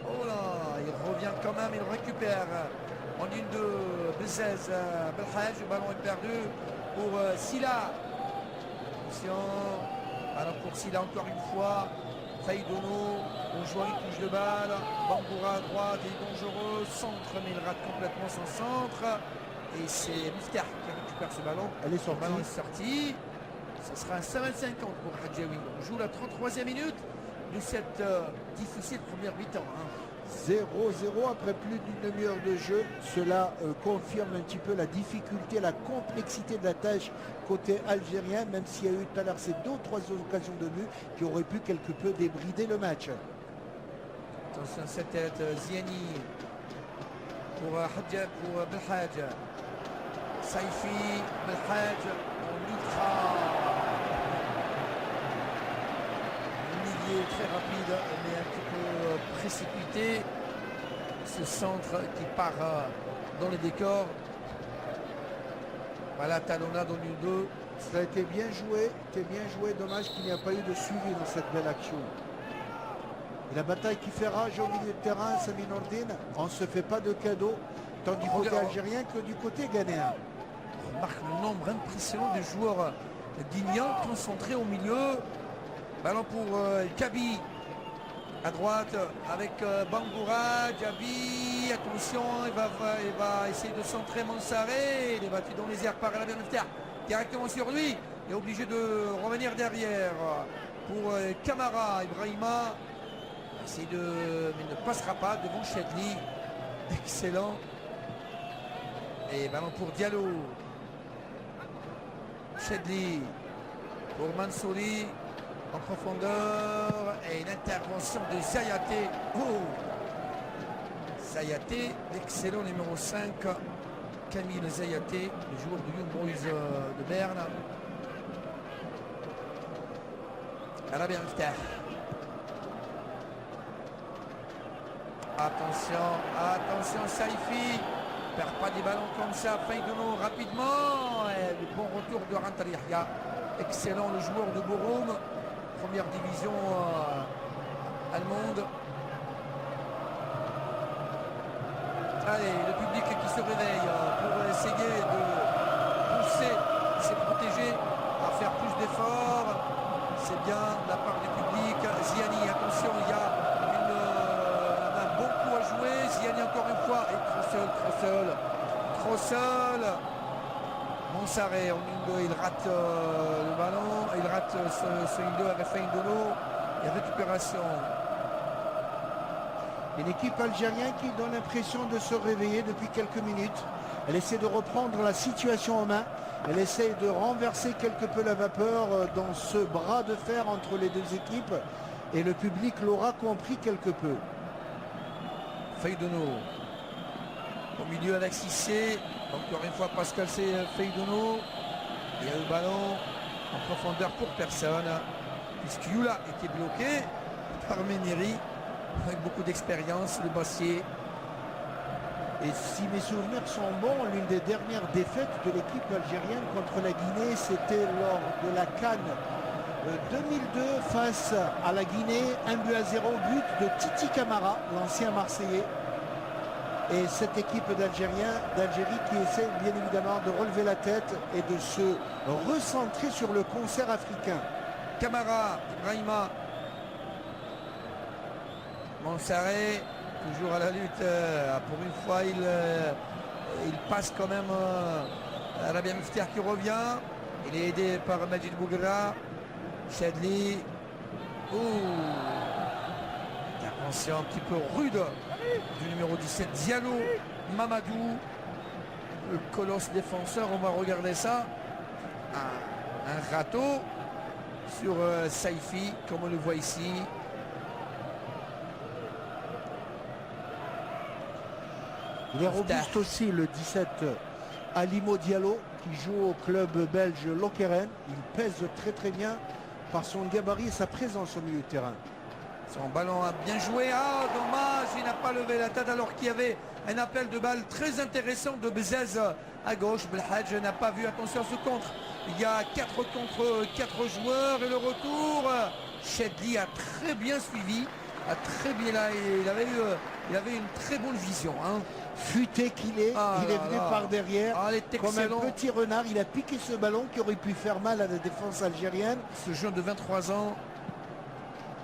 S1: Oh là, il revient quand même, il récupère en une de Bzez, Belhaj, le ballon est perdu pour Sila. Attention, alors pour Sila encore une fois. Faïdono, le joueur il touche de balle, Bangoura à droite, il est dangereux, centre mais il rate complètement son centre et c'est Miftah qui récupère ce ballon.
S2: Elle est sortie.
S1: Le ballon est sorti, Ce sera un 5-50 pour Hadjaoui. On joue la 33e minute de cette difficile première mi-temps.
S2: 0-0 après plus d'une demi-heure de jeu. Cela confirme un petit peu la difficulté, la complexité de la tâche côté algérien, même s'il y a eu tout à l'heure ces 2 ou 3 occasions de but qui auraient pu quelque peu débrider le match.
S1: Attention à cette tête, Ziani pour Hadja, pour Belhadj. Saifi, Belhadj, en ultra. Milieu très rapide, mais un petit peu précipité. Ce centre qui part dans les décors. Voilà, talonnade au milieu 2.
S2: Ça a été bien joué, dommage qu'il n'y a pas eu de suivi dans cette belle action. Et la bataille qui fait rage au milieu de terrain, Sami Nordine, on ne se fait pas de cadeaux, tant du côté algérien que du côté ghanéen.
S1: On remarque le nombre impressionnant des joueurs guinéens concentrés au milieu. Ballon pour Gabi à droite avec Bangoura, Gabi, attention, il va essayer de centrer Mansaré, il est battu dans les airs par la Bernafter, directement sur lui, il est obligé de revenir derrière pour Camara, Ibrahima, essaye mais ne passera pas devant Chedli, excellent, et ballon pour Diallo, Chedli pour Mansouri, en profondeur et une intervention de Zayaté. Oh, Zayaté, l'excellent numéro 5, Camille Zayaté, le joueur du Young Boys de Berne. Arabien Miftah. Attention Saifi, perd pas des ballons comme ça, Feidono rapidement, et le bon retour de Rantar Yahya, excellent le joueur de Borum. Première division allemande. Allez, le public qui se réveille pour essayer de pousser ses protégés à faire plus d'efforts. C'est bien de la part du public. Ziani, attention, il y a un bon coup à jouer. Ziani encore une fois. Et trop seul. Mansaré en 1-2, il rate le ballon, il rate ce 1-2 avec Feindono et récupération.
S2: Une équipe algérienne qui donne l'impression de se réveiller depuis quelques minutes. Elle essaie de reprendre la situation en main. Elle essaie de renverser quelque peu la vapeur dans ce bras de fer entre les deux équipes. Et le public l'aura compris quelque peu.
S1: Feindono au milieu avec Cissé. Encore une fois Pascal Feidono. Il y a le ballon en profondeur pour personne. Puisque Yula était bloqué par Méniri. Avec beaucoup d'expérience, le Bassier.
S2: Et si mes souvenirs sont bons, l'une des dernières défaites de l'équipe algérienne contre la Guinée, c'était lors de la CAN 2002 face à la Guinée, 1-0, but de Titi Camara, l'ancien Marseillais. Et cette équipe d'Algérie qui essaie bien évidemment de relever la tête et de se recentrer sur le concert africain.
S1: Camara, Ibrahima, Mansaré, toujours à la lutte. Pour une fois, il passe quand même à Rabia Miftah qui revient. Il est aidé par Majid Bougra. Chadli. Intervention un petit peu rude du numéro 17, Diallo, Mamadou, le colosse défenseur. On va regarder ça. Un râteau sur Saifi, comme on le voit ici.
S2: Il est robuste aussi le 17 Alimo Diallo qui joue au club belge Lokeren. Il pèse très très bien par son gabarit et sa présence au milieu de terrain.
S1: Son ballon a bien joué. Ah, dommage, il n'a pas levé la tête alors qu'il y avait un appel de balle très intéressant de Bezez à gauche. Belhadj n'a pas vu. Attention à ce contre. Il y a 4 contre 4 joueurs et le retour. Chedli a très bien suivi. A très bien là. Il avait une très bonne vision.
S2: Futé qu'il est, il est venu par derrière comme un petit renard. Il a piqué ce ballon qui aurait pu faire mal à la défense algérienne.
S1: Ce jeune de 23 ans,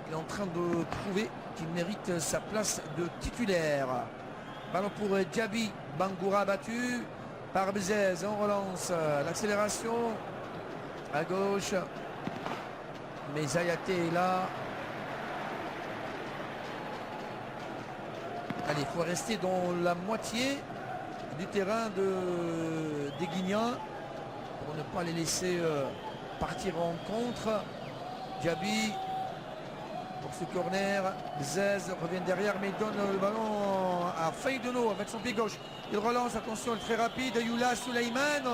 S1: il est en train de prouver qu'il mérite sa place de titulaire. Ballon pour Djabi, Bangoura battu par Bezez. On relance l'accélération à gauche. Mais Zayaté est là. Allez, il faut rester dans la moitié du terrain des Guignans pour ne pas les laisser partir en contre. Diaby pour ce corner. Zez revient derrière mais il donne le ballon à Feidono avec son pied gauche. Il relance, attention, très rapide. Youla Souleymane.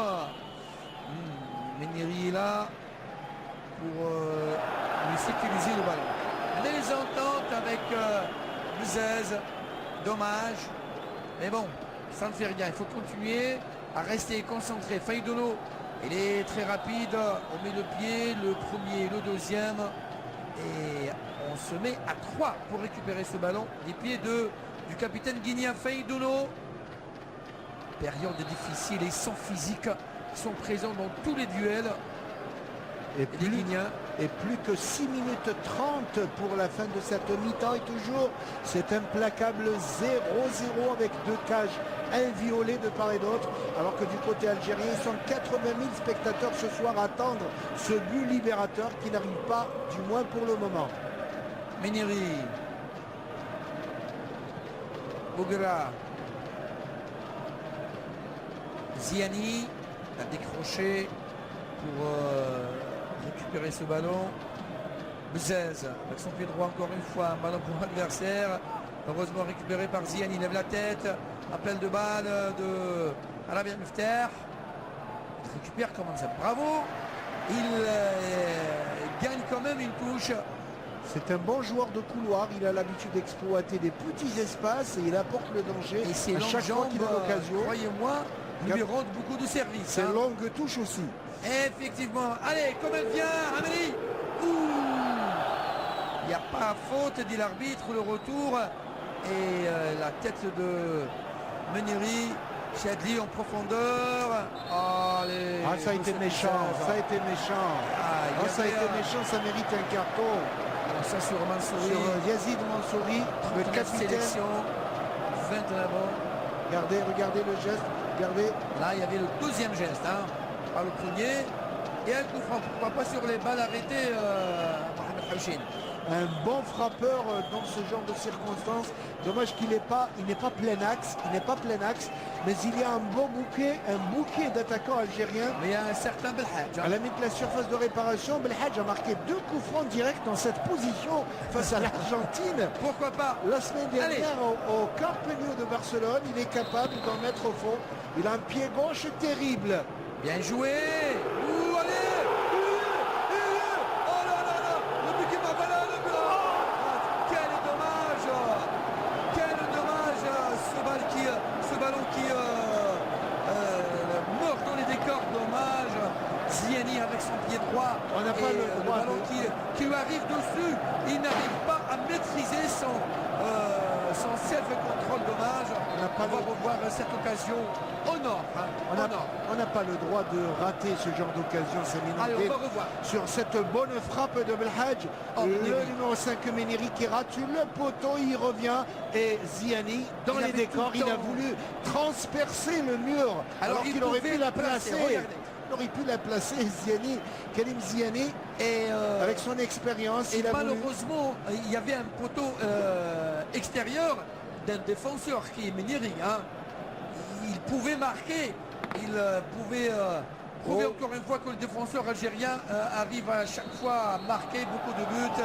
S1: Meniri est là pour lui sécuriser le ballon. Les ententes avec Zez. Dommage. Mais bon, ça ne fait rien. Il faut continuer à rester concentré. Feidono, il est très rapide. On met le pied, le premier, le deuxième. Et on se met à 3 pour récupérer ce ballon des pieds du capitaine guinéen Feidono. Période difficile et sans physique sont présents dans tous les duels.
S2: Et
S1: les Guinéens.
S2: Et plus que 6 minutes 30 pour la fin de cette mi-temps. Et toujours cet implacable 0-0 avec 2 cages inviolées de part et d'autre. Alors que du côté algérien, ils sont 80 000 spectateurs ce soir à attendre ce but libérateur qui n'arrive pas, du moins pour le moment.
S1: Meniri. Bougra. Ziani a décroché pour récupérer ce ballon. Bzez avec son pied droit encore une fois, un ballon pour l'adversaire. Heureusement récupéré par Ziani, il lève la tête. Appel de balle de Arabia Mifter. Il récupère comment ça. Bravo. Il gagne quand même une touche.
S2: C'est un bon joueur de couloir, il a l'habitude d'exploiter des petits espaces et il apporte le danger
S1: et ses
S2: à chaque fois qu'il a l'occasion.
S1: Croyez-moi, lui rend beaucoup de services.
S2: C'est longue touche aussi.
S1: Effectivement. Allez, comme elle vient, Amélie. Il n'y a pas faute, dit l'arbitre, le retour. Et la tête de Meniri, Chadli en profondeur. Allez,
S2: ça a été méchant, ça a été méchant. Ça a été méchant, ça mérite un carton.
S1: Ça sur Mansouri.
S2: Sur Yazid Mansouri, le capitaine.
S1: Sélection, 29 ans.
S2: Regardez le geste, regardez.
S1: Là, il y avait le deuxième geste, pas le premier. Et un coup franc, pourquoi pas sur les balles arrêtées, Mohamed Houchine.
S2: Un bon frappeur dans ce genre de circonstances. Dommage qu'il n'est pas plein axe, mais il y a un bouquet d'attaquants algériens.
S1: Mais il y a un certain Belhadj.
S2: À la limite de la surface de réparation, Belhadj a marqué 2 coups francs directs dans cette position face à l'Argentine.
S1: Pourquoi pas?
S2: La semaine dernière au Camp Nou de Barcelone, il est capable d'en mettre au fond. Il a un pied gauche terrible.
S1: Bien joué. Allez. Oh là là là. Le but qui m'a voilà le but. Quel dommage. Quel dommage. Ce ballon qui mord dans les décors. Dommage. Ziani avec son pied droit.
S2: On n'a pas le droit.
S1: Ballon qui lui arrive dessus. Il n'arrive pas à maîtriser son self-control. Dommage. On va revoir cette occasion au nord.
S2: On n'a pas le droit de rater ce genre d'occasion.
S1: Allez, on va revoir.
S2: Sur cette bonne frappe de Belhadj, le numéro 5 Meniri qui rate le poteau, il revient et Ziani dans les décors, il a voulu transpercer le mur alors qu'il aurait pu la placer. Il aurait pu la placer, Ziani, Karim Ziani, et avec son expérience.
S1: Et malheureusement, il y avait un poteau extérieur d'un défenseur qui est Meniri. Il pouvait marquer, il pouvait prouver encore une fois que le défenseur algérien arrive à chaque fois à marquer beaucoup de buts.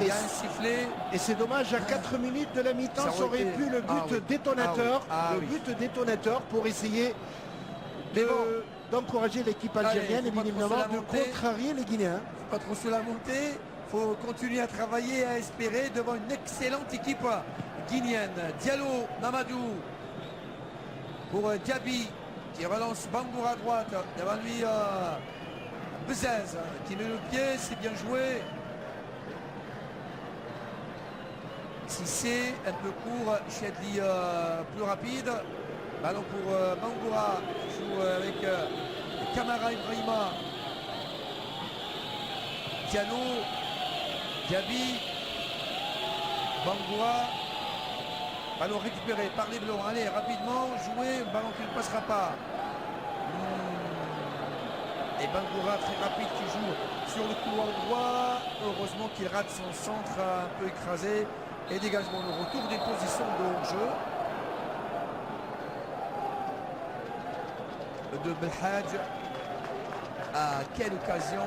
S1: Il y a un sifflet.
S2: Et c'est dommage, à 4 minutes de la mi-temps, ça aurait pu le but détonateur. But détonateur pour essayer d'encourager l'équipe algérienne et bien évidemment de contrarier les Guinéens.
S1: Pas trop se la monter. Il faut continuer à travailler et à espérer devant une excellente équipe guinéenne. Diallo, Mamadou pour Diaby qui relance Bangour à droite. Devant lui Bzez qui met le pied, c'est bien joué. Si c'est un peu court, Chadli plus rapide. Ballon pour Bangoura qui joue avec Kamara Ibrahima. Diallo, Diaby, Bangoura. Ballon récupéré par les Blancs. Allez, rapidement, jouer. Ballon qui ne passera pas. Et Bangoura très rapide qui joue sur le couloir droit. Heureusement qu'il rate son centre un peu écrasé. Et dégagement, le retour des positions de hors-jeu de Belhadj. À quelle occasion?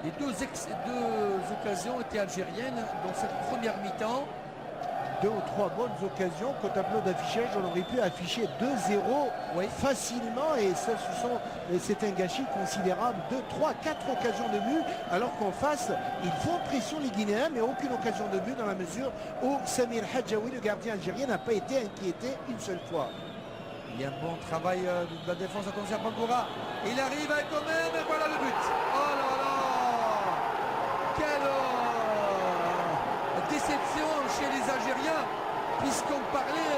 S1: Les deux occasions étaient algériennes dans cette première mi-temps.
S2: 2 ou 3 bonnes occasions qu'au tableau d'affichage on aurait pu afficher 2-0 facilement, et ça c'est un gâchis considérable. 2, 3, 4 occasions de but, alors qu'en face ils font pression les Guinéens, mais aucune occasion de but, dans la mesure où Samir Hadjaoui, le gardien algérien, n'a pas été inquiété une seule fois.
S1: Il y a un bon travail de la défense. Attention à Bangoura, il arrive quand même, et voilà le but. Oh là là, quelle déception chez les Algériens, puisqu'on parlait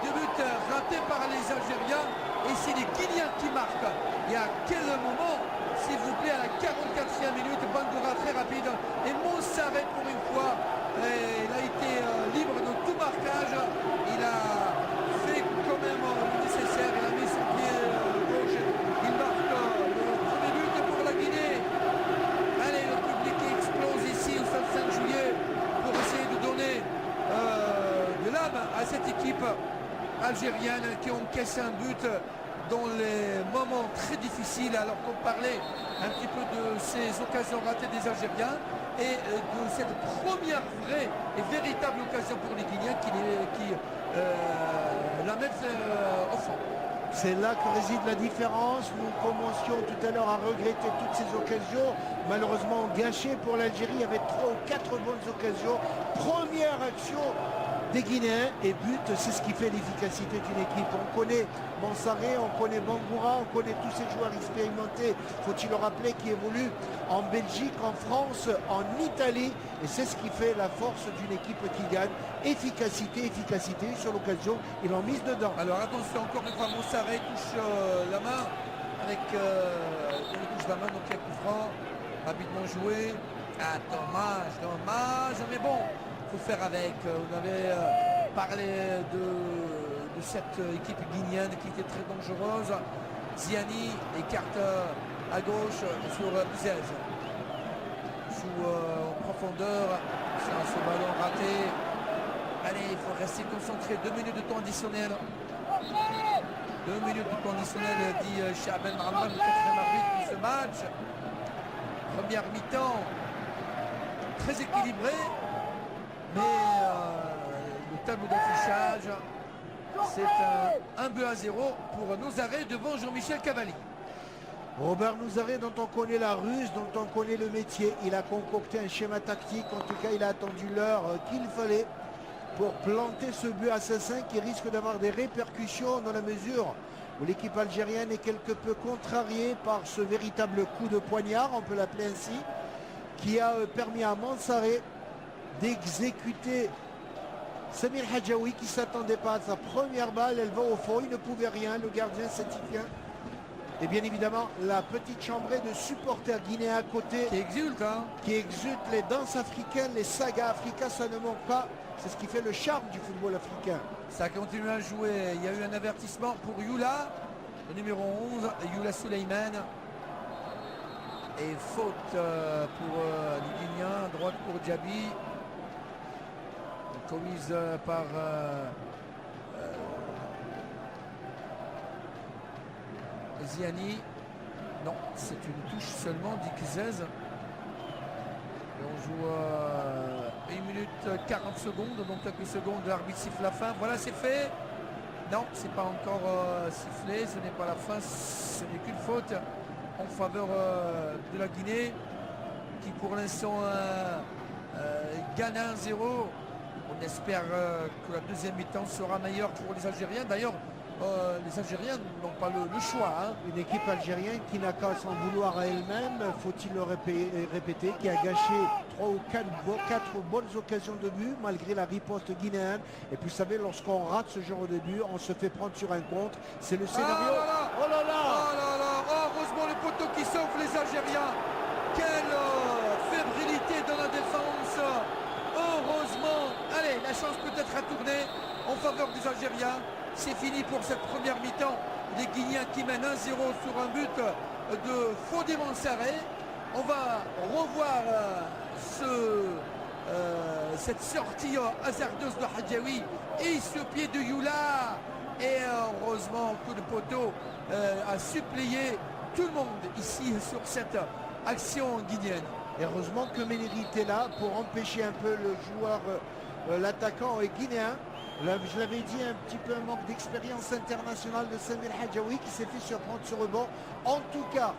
S1: de buts ratés par les Algériens, et c'est les Guinéens qui marquent. Et à quel moment, s'il vous plaît, à la 44e minute, Bangoura très rapide, et Monsaret pour une fois, il a été libre de tout marquage. Il a fait quand même le nécessaire, il a mis son pied gauche, il marque le premier but pour la Guinée. Allez, le public explose ici au stade Saint-Juillet pour essayer de donner de l'âme à cette équipe algérienne qui encaisse un but dans les moments très difficiles, alors qu'on parlait un petit peu de ces occasions ratées des Algériens et de cette première vraie et véritable occasion pour les Guinéens qui la mettent au fond.
S2: C'est là que réside la différence. Nous commencions tout à l'heure à regretter toutes ces occasions, malheureusement gâchées pour l'Algérie. Il y avait 3 ou 4 bonnes occasions. Première action des Guinéens et but, c'est ce qui fait l'efficacité d'une équipe. On connaît Mansaré, on connaît Bangoura, on connaît tous ces joueurs expérimentés, faut-il le rappeler, qui évoluent en Belgique, en France, en Italie, et c'est ce qui fait la force d'une équipe qui gagne. Efficacité, efficacité, sur l'occasion, ils l'ont mise dedans.
S1: Alors attention, encore une fois, Mansaré touche la main avec il touche la main, donc il y a coup franc, rapidement joué. Ah, dommage, mais bon, faut faire avec. On avait parlé de cette équipe guinéenne qui était très dangereuse. Ziani écarte à gauche sur Bizez. Joue en profondeur sur ce ballon raté. Allez, il faut rester concentré. 2 minutes de temps additionnel. 2 minutes de temps additionnel, dit Chaben Mahamad, le 4e arbitre de ce match. Première mi-temps très équilibré, mais le tableau d'affichage, c'est un 1-0 pour Nouzaré devant Jean-Michel Cavalli.
S2: Robert Nouzaré, dont on connaît la ruse, dont on connaît le métier, il a concocté un schéma tactique. En tout cas, il a attendu l'heure qu'il fallait pour planter ce but assassin qui risque d'avoir des répercussions, dans la mesure où l'équipe algérienne est quelque peu contrariée par ce véritable coup de poignard, on peut l'appeler ainsi, qui a permis à Mansaré d'exécuter Samir Hadjaoui, qui ne s'attendait pas à sa première balle. Elle va au fond, il ne pouvait rien, le gardien s'y tient. Et bien évidemment, la petite chambrée de supporters guinéens à côté qui exulte les danses africaines, les sagas africaines, ça ne manque pas. C'est ce qui fait le charme du football africain.
S1: Ça continue à jouer. Il y a eu un avertissement pour Youla, le numéro 11, Youla Suleiman. Et faute pour les Guinéens, droite pour Djabi. Commise par Ziani. Non, c'est une touche seulement d'Ikzez. Et on joue 1 minute 40 secondes, donc quelques secondes, l'arbitre siffle la fin. Voilà, c'est fait. Non, c'est pas encore sifflé, ce n'est pas la fin, ce n'est qu'une faute en faveur de la Guinée, qui pour l'instant gagne 1-0. On espère que la deuxième mi-temps sera meilleure pour les Algériens. D'ailleurs, les Algériens n'ont pas le choix. Hein.
S2: Une équipe algérienne qui n'a qu'à s'en vouloir à elle-même, faut-il le répéter, qui a gâché 3 ou 4 bonnes occasions de but malgré la riposte guinéenne. Et puis vous savez, lorsqu'on rate ce genre de but, on se fait prendre sur un contre. C'est le scénario.
S1: Oh là là, heureusement le poteau qui sauve les Algériens. Quelle fébrilité dans la défense. Heureusement. Allez, la chance peut-être à tourner en faveur des Algériens. c'est fini pour cette première mi-temps. Les Guinéens qui mènent 1-0 sur un but de Fodé Mansaré. On va revoir cette sortie hasardeuse de Hadjaoui et ce pied de Youla. Et heureusement que le poteau a suppléé tout le monde ici sur cette action guinéenne.
S2: Et heureusement que Ménéry était là pour empêcher un peu le joueur, l'attaquant guinéen. Là, je l'avais dit, un petit peu un manque d'expérience internationale de Samir Hadjaoui qui s'est fait surprendre sur rebond. En tout cas,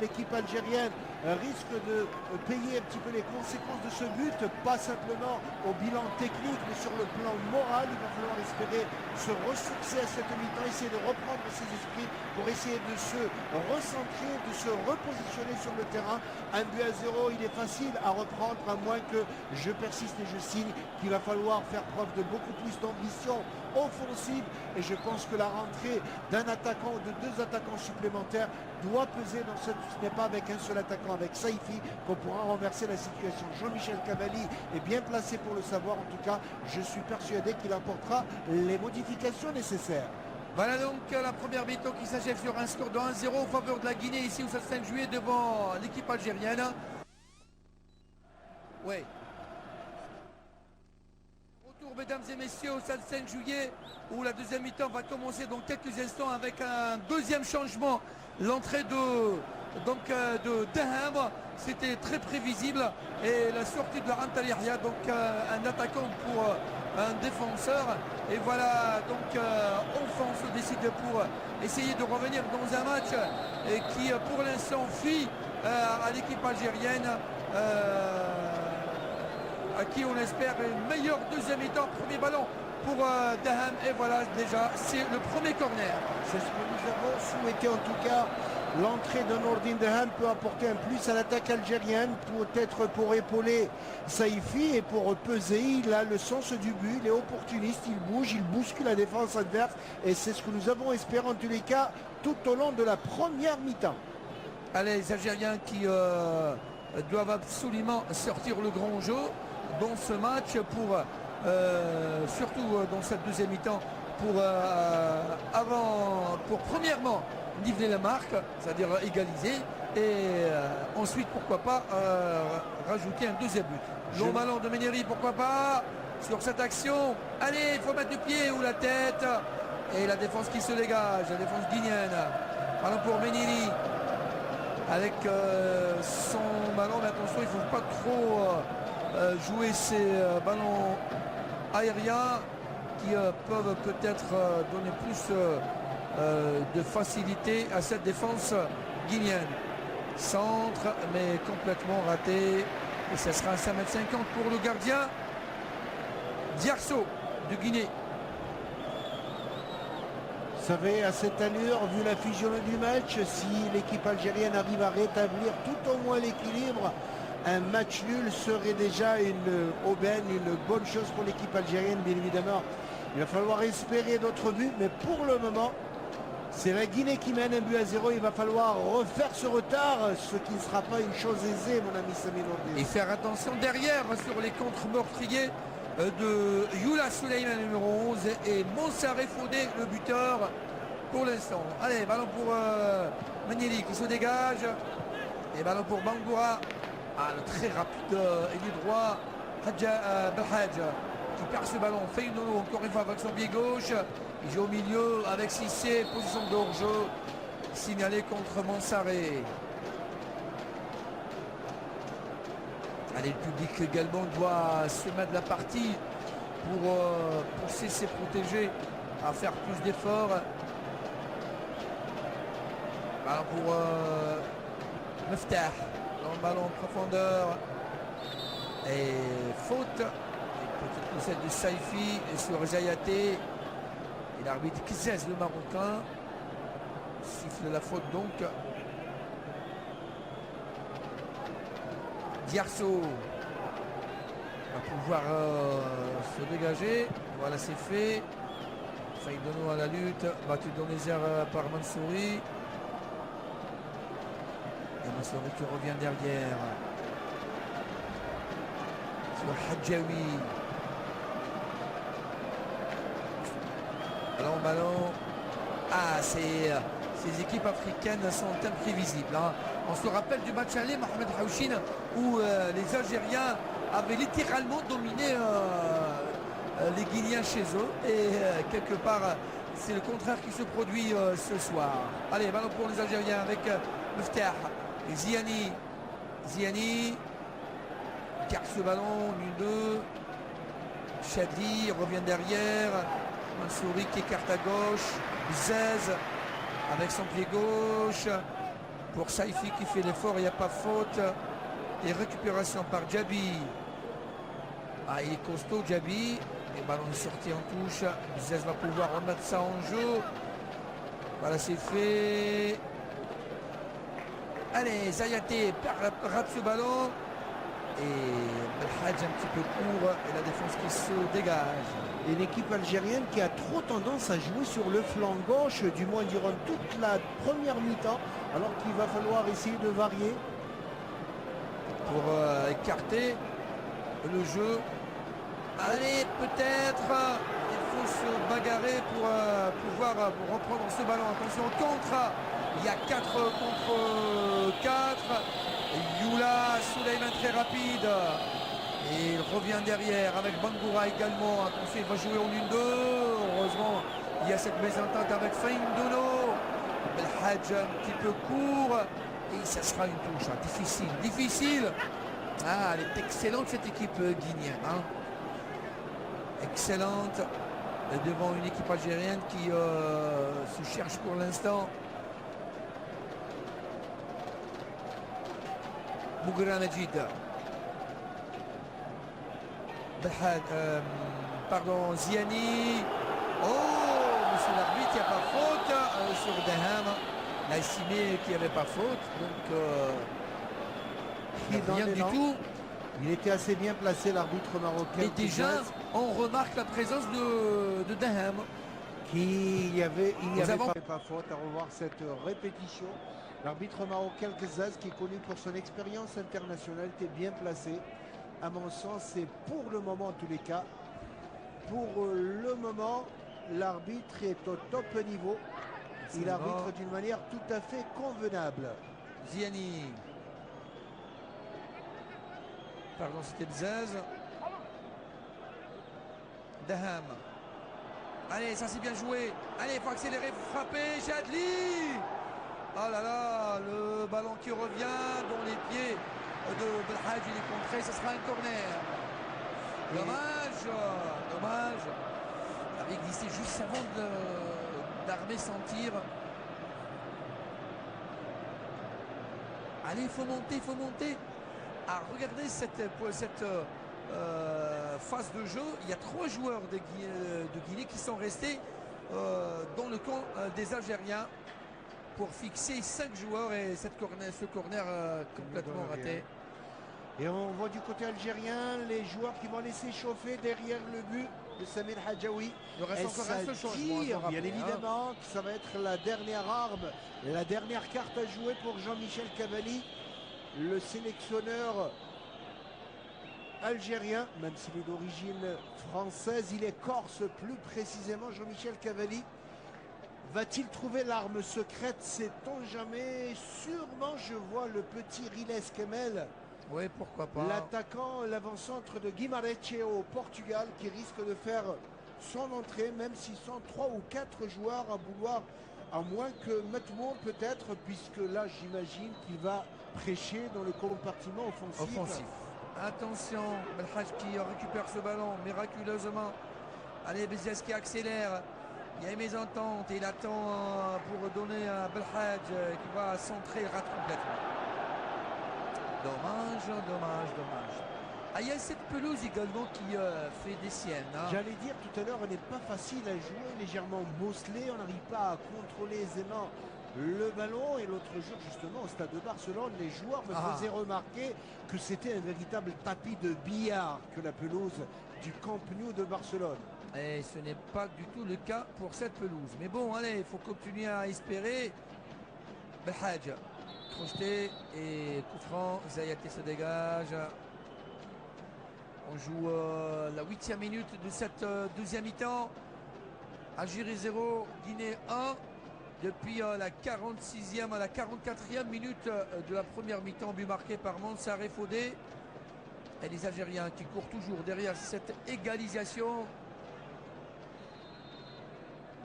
S2: l'équipe algérienne risque de payer un petit peu les conséquences de ce but, pas simplement au bilan technique, mais sur le plan moral. Il va falloir espérer se ressourcer à cette mi-temps, essayer de reprendre ses esprits pour essayer de se recentrer, de se repositionner sur le terrain. 1-0, il est facile à reprendre, à moins que je persiste et je signe qu'il va falloir faire preuve de beaucoup plus d'ambition offensive. Et je pense que la rentrée d'un attaquant ou de deux attaquants supplémentaires doit peser dans ce n'est pas avec un seul attaquant, avec Saifi, qu'on pourra renverser la situation. Jean-Michel Cavalli est bien placé pour le savoir. En tout cas, je suis persuadé qu'il apportera les modifications nécessaires.
S1: Voilà donc la première mi-temps qui s'achève sur un score de 1-0 en faveur de la Guinée ici au Stade Saint-Juillet devant l'équipe algérienne. Ouais. Retour mesdames et messieurs au Stade Saint-Juillet où la deuxième mi-temps va commencer dans quelques instants avec un deuxième changement. L'entrée de Daham, c'était très prévisible, et la sortie de Rantal Yahya, donc un attaquant pour un défenseur. Et voilà donc offense décidée pour essayer de revenir dans un match qui pour l'instant fuit à l'équipe algérienne, à qui on espère une meilleure deuxième mi-temps. Premier ballon pour Daham, et voilà déjà c'est le premier corner.
S2: C'est ce que nous avons souhaité en tout cas. L'entrée de Nourdine Daham peut apporter un plus à l'attaque algérienne, peut-être pour épauler Saifi, et pour peser. Il a le sens du but, il est opportuniste, il bouge, il bouscule la défense adverse, et c'est ce que nous avons espéré en tous les cas tout au long de la première mi-temps.
S1: Allez, les Algériens qui doivent absolument sortir le grand jeu dans ce match pour surtout dans cette deuxième mi-temps pour premièrement niveler la marque, c'est-à-dire égaliser, et ensuite pourquoi pas rajouter un deuxième but. Long ballon de Ménéry, pourquoi pas sur cette action. Allez, il faut mettre du pied ou la tête, et la défense qui se dégage, la défense guinéenne. Ballon pour Ménéry avec son ballon, mais attention, il ne faut pas trop jouer ces ballons aériens qui peuvent peut-être donner plus de facilité à cette défense guinéenne. Centre, mais complètement raté, et ce sera un 5,50 m pour le gardien Diarsso de Guinée.
S2: Vous savez, à cette allure, vu la physionomie du match, si l'équipe algérienne arrive à rétablir tout au moins l'équilibre, un match nul serait déjà une aubaine, une bonne chose pour l'équipe algérienne, bien évidemment. Il va falloir espérer d'autres buts, mais pour le moment, c'est la Guinée qui mène 1-0. Il va falloir refaire ce retard, ce qui ne sera pas une chose aisée, mon ami Sami Nourdine.
S1: Et faire attention derrière sur les contre-meurtriers de Youla Souleymane, numéro 11, et Mansaré Fodé, le buteur pour l'instant. Allez, ballon pour Ménéry qui se dégage, et ballon pour Bangoura. Le très rapide ailier droit Belhadj qui perd ce ballon. Feyenoord encore une fois avec son pied gauche. Il joue au milieu avec Cissé, position de hors-jeu signalée contre Mansaré. Allez, le public également doit se mettre de la partie pour pousser ses protégés à faire plus d'efforts. Ballon pour Meftah. Dans le ballon en profondeur. Et faute. Et petite poussette de Saifi et sur Zayaté. Et l'arbitre Kizès, le Marocain, siffle la faute donc. Diarsso va pouvoir se dégager. Voilà, c'est fait. Feyenoord à la lutte, battu dans les airs par Mansouri. Et Mansouri qui revient derrière. Sur Hadjaoui. Ballon. Ah, ces équipes africaines sont imprévisibles. Hein. On se rappelle du match aller, Mohamed Haouchine, où les Algériens avaient littéralement dominé les Guinéens chez eux. Et quelque part, c'est le contraire qui se produit ce soir. Allez, ballon pour les Algériens avec Meftah. Ziani. Ziani garde ce ballon, 1-2. Chadli revient derrière. Mansouri qui écarte à gauche. Zez avec son pied gauche. Pour Saifi qui fait l'effort, il n'y a pas faute. Et récupération par Djabi. Ah, il est costaud, Djabi. Le ballon est sorti en touche. Zez va pouvoir remettre ça en jeu. Voilà, c'est fait. Allez, Zayaté rate ce ballon. Et Belhadj un petit peu court. Et la défense qui se dégage.
S2: Une équipe algérienne qui a trop tendance à jouer sur le flanc gauche, du moins durant toute la première mi-temps, alors qu'il va falloir essayer de varier.
S1: Pour écarter le jeu. Allez, peut-être il faut se bagarrer pour pouvoir reprendre ce ballon. Attention, contre. Il y a 4 contre 4. Youla, Souleymane très rapide. Et il revient derrière avec Bangoura également. Attention, il va jouer en 1-2. Heureusement, il y a cette mésentente avec Faindono. Belhadj un petit peu court. Et ça sera une touche. Hein. Difficile. Ah, elle est excellente cette équipe guinéenne. Hein. Excellente. Devant une équipe algérienne qui se cherche pour l'instant. Bougra Najid. Pardon, Ziani. Oh, monsieur l'arbitre, il n'y a pas faute sur Daham. Il a estimé qu'il n'y avait pas faute. Donc, rien du tout.
S2: Il était assez bien placé, l'arbitre marocain.
S1: Et déjà, on remarque la présence de Daham.
S2: Il n'y avait pas faute à revoir cette répétition. L'arbitre marocain Ghazaz, qui est connu pour son expérience internationale, était bien placé. À mon sens, c'est pour le moment en tous les cas. Pour le moment, l'arbitre est au top niveau. Il arbitre d'une manière tout à fait convenable.
S1: Ziani. Pardon, c'était Bzaz. Daham. Allez, ça c'est bien joué. Allez, il faut accélérer, frapper. Chadli. Oh là là, le ballon qui revient dans les pieds de Belhadj, il est contré, ce sera un corner. Dommage. Il avait glissé juste avant d'armer son tir. Allez, il faut monter. Ah, regardez cette phase de jeu. Il y a 3 joueurs de Guinée qui sont restés dans le camp des Algériens pour fixer 5 joueurs et ce corner complètement raté.
S2: Et on voit du côté algérien les joueurs qui vont laisser chauffer derrière le but de Samir Hadjaoui.
S1: Il reste encore un seul changement.
S2: Bien évidemment que ça va être la dernière arme, la dernière carte à jouer pour Jean-Michel Cavalli, le sélectionneur algérien, même s'il est d'origine française, il est corse plus précisément. Jean-Michel Cavalli va-t-il trouver l'arme secrète? Sait-on jamais? Sûrement, je vois le petit Riles Kemel.
S1: Oui, pourquoi pas.
S2: L'attaquant, l'avant-centre de Guimarães au Portugal, qui risque de faire son entrée, même s'ils sont 3 ou 4 joueurs à vouloir, à moins que Metmour peut-être, puisque là j'imagine qu'il va prêcher dans le compartiment offensif.
S1: Attention, Belhadj qui récupère ce ballon miraculeusement. Allez, Béziès qui accélère. Il y a une mésentente et il attend pour donner à Belhadj qui va centrer, il rate complètement. Dommage. Ah, il y a cette pelouse également qui fait des siennes. Hein.
S2: J'allais dire tout à l'heure, elle n'est pas facile à jouer, légèrement bosselée, on n'arrive pas à contrôler aisément le ballon. Et l'autre jour, justement, au stade de Barcelone, les joueurs me faisaient remarquer que c'était un véritable tapis de billard que la pelouse du Camp Nou de Barcelone.
S1: Et ce n'est pas du tout le cas pour cette pelouse. Mais bon, allez, il faut continuer à espérer. Belhadj, crocheté et coup franc. Zayaté se dégage. On joue la 8e minute de cette deuxième mi-temps. Algérie 0, Guinée 1. Depuis la 46e à la 44e minute de la première mi-temps, but marqué par Mansaré Fodé. Et les Algériens qui courent toujours derrière cette égalisation.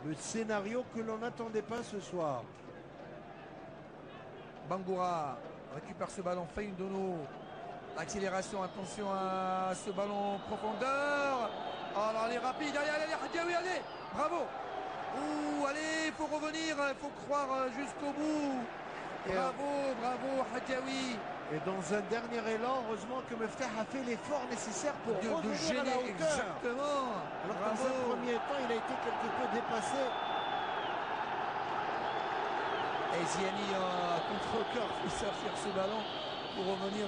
S2: Le scénario que l'on n'attendait pas ce soir.
S1: Bangoura récupère ce ballon, Faïndono. L'accélération, attention à ce ballon profondeur. Oh là, elle est rapide, allez, Hadjaoui, allez, bravo. Ouh, allez, il faut revenir, il faut croire jusqu'au bout. Bravo, Hadjaoui.
S2: Et dans un dernier élan, heureusement que Meftah a fait l'effort nécessaire pour
S1: de
S2: revenir à
S1: gêner,
S2: la hauteur.
S1: exactement.
S2: Alors que dans un premier temps, il a été quelque peu dépassé.
S1: Et Ziani contre-cœur fait sortir ce ballon pour revenir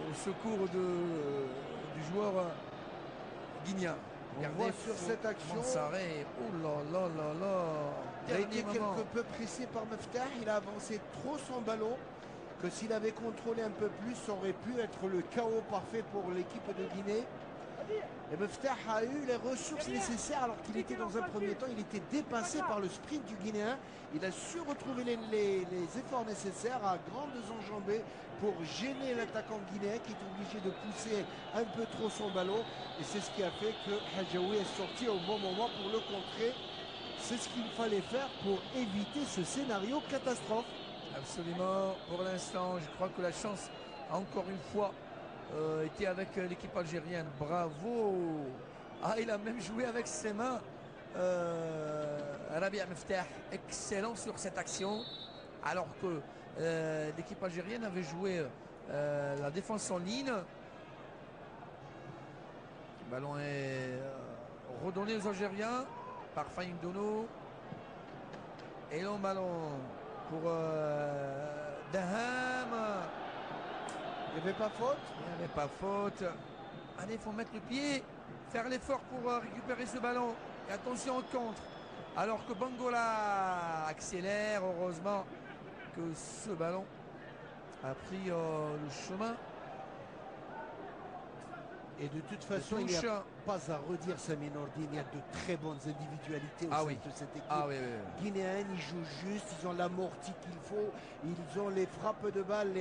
S1: au secours du joueur guinéen.
S2: On voit sur cette action,
S1: Mansaré, oh là là.
S2: il a été
S1: Dernier moment.
S2: quelque peu pressé par Meftah. Il a avancé trop son ballon. Que s'il avait contrôlé un peu plus, ça aurait pu être le chaos parfait pour l'équipe de Guinée. Et Meftah a eu les ressources nécessaires alors qu'il était dans un premier temps, il était dépassé par le sprint du Guinéen. Il a su retrouver les efforts nécessaires à grandes enjambées pour gêner l'attaquant guinéen qui est obligé de pousser un peu trop son ballon. Et c'est ce qui a fait que Hadjaoui est sorti au bon moment pour le contrer. C'est ce qu'il fallait faire pour éviter ce scénario catastrophe.
S1: Absolument. Pour l'instant, je crois que la chance a encore une fois été avec l'équipe algérienne. Bravo. Ah, il a même joué avec ses mains. Rabia Meftah, excellent sur cette action. Alors que l'équipe algérienne avait joué la défense en ligne. Le ballon est redonné aux Algériens par Faïndono. Et long ballon pour Daham.
S2: Il n'y avait pas faute.
S1: Il n'y avait pas faute. Allez, il faut mettre le pied, faire l'effort pour récupérer ce ballon. Et attention au contre. Alors que Bangola accélère, heureusement que ce ballon a pris le chemin.
S2: Et de toute façon, il n'y a pas à redire, Sami Nordine, il y a de très bonnes individualités au sein de cette équipe guinéenne. Ils jouent juste, ils ont l'amorti qu'il faut, ils ont les frappes de balles,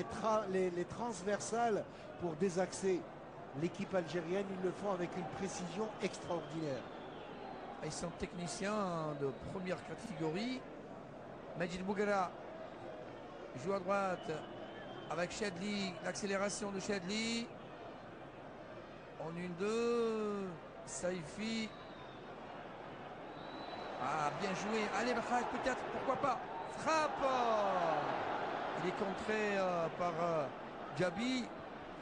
S2: les transversales pour désaxer l'équipe algérienne. Ils le font avec une précision extraordinaire.
S1: Ils sont techniciens de première catégorie. Majid Bouguera joue à droite avec Chadli, l'accélération de Chadli. En 1-2, Saifi. Ah, bien joué. Allez, peut-être, pourquoi pas. Frappe. Il est contré par Djabi.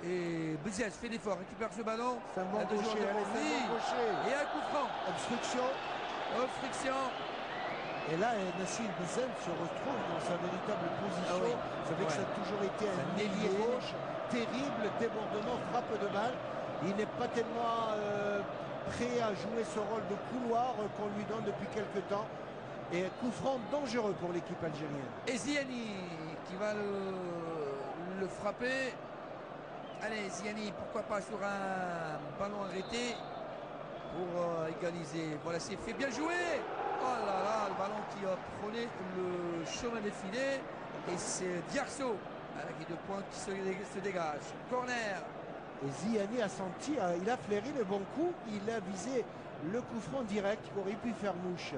S1: Et Bezès fait l'effort, récupère ce ballon.
S2: C'est un bon gaucher.
S1: Et un coup franc.
S2: Obstruction. Et là, Nassir Bezès se retrouve dans sa véritable position. Vous savez que ça a toujours été un ailier gauche. Terrible débordement, frappe de balle. Il n'est pas tellement prêt à jouer ce rôle de couloir qu'on lui donne depuis quelques temps. Et un coup franc dangereux pour l'équipe algérienne.
S1: Et Ziani qui va le frapper. Allez, Ziani, pourquoi pas sur un ballon arrêté pour égaliser. Voilà, c'est fait, bien joué. Oh là là, le ballon qui a prôné le chemin des filets. Et c'est Diarso avec les 2 points qui se dégagent. Corner.
S2: Et Ziani a senti, il a flairé le bon coup, il a visé le coup franc direct qui aurait pu faire mouche.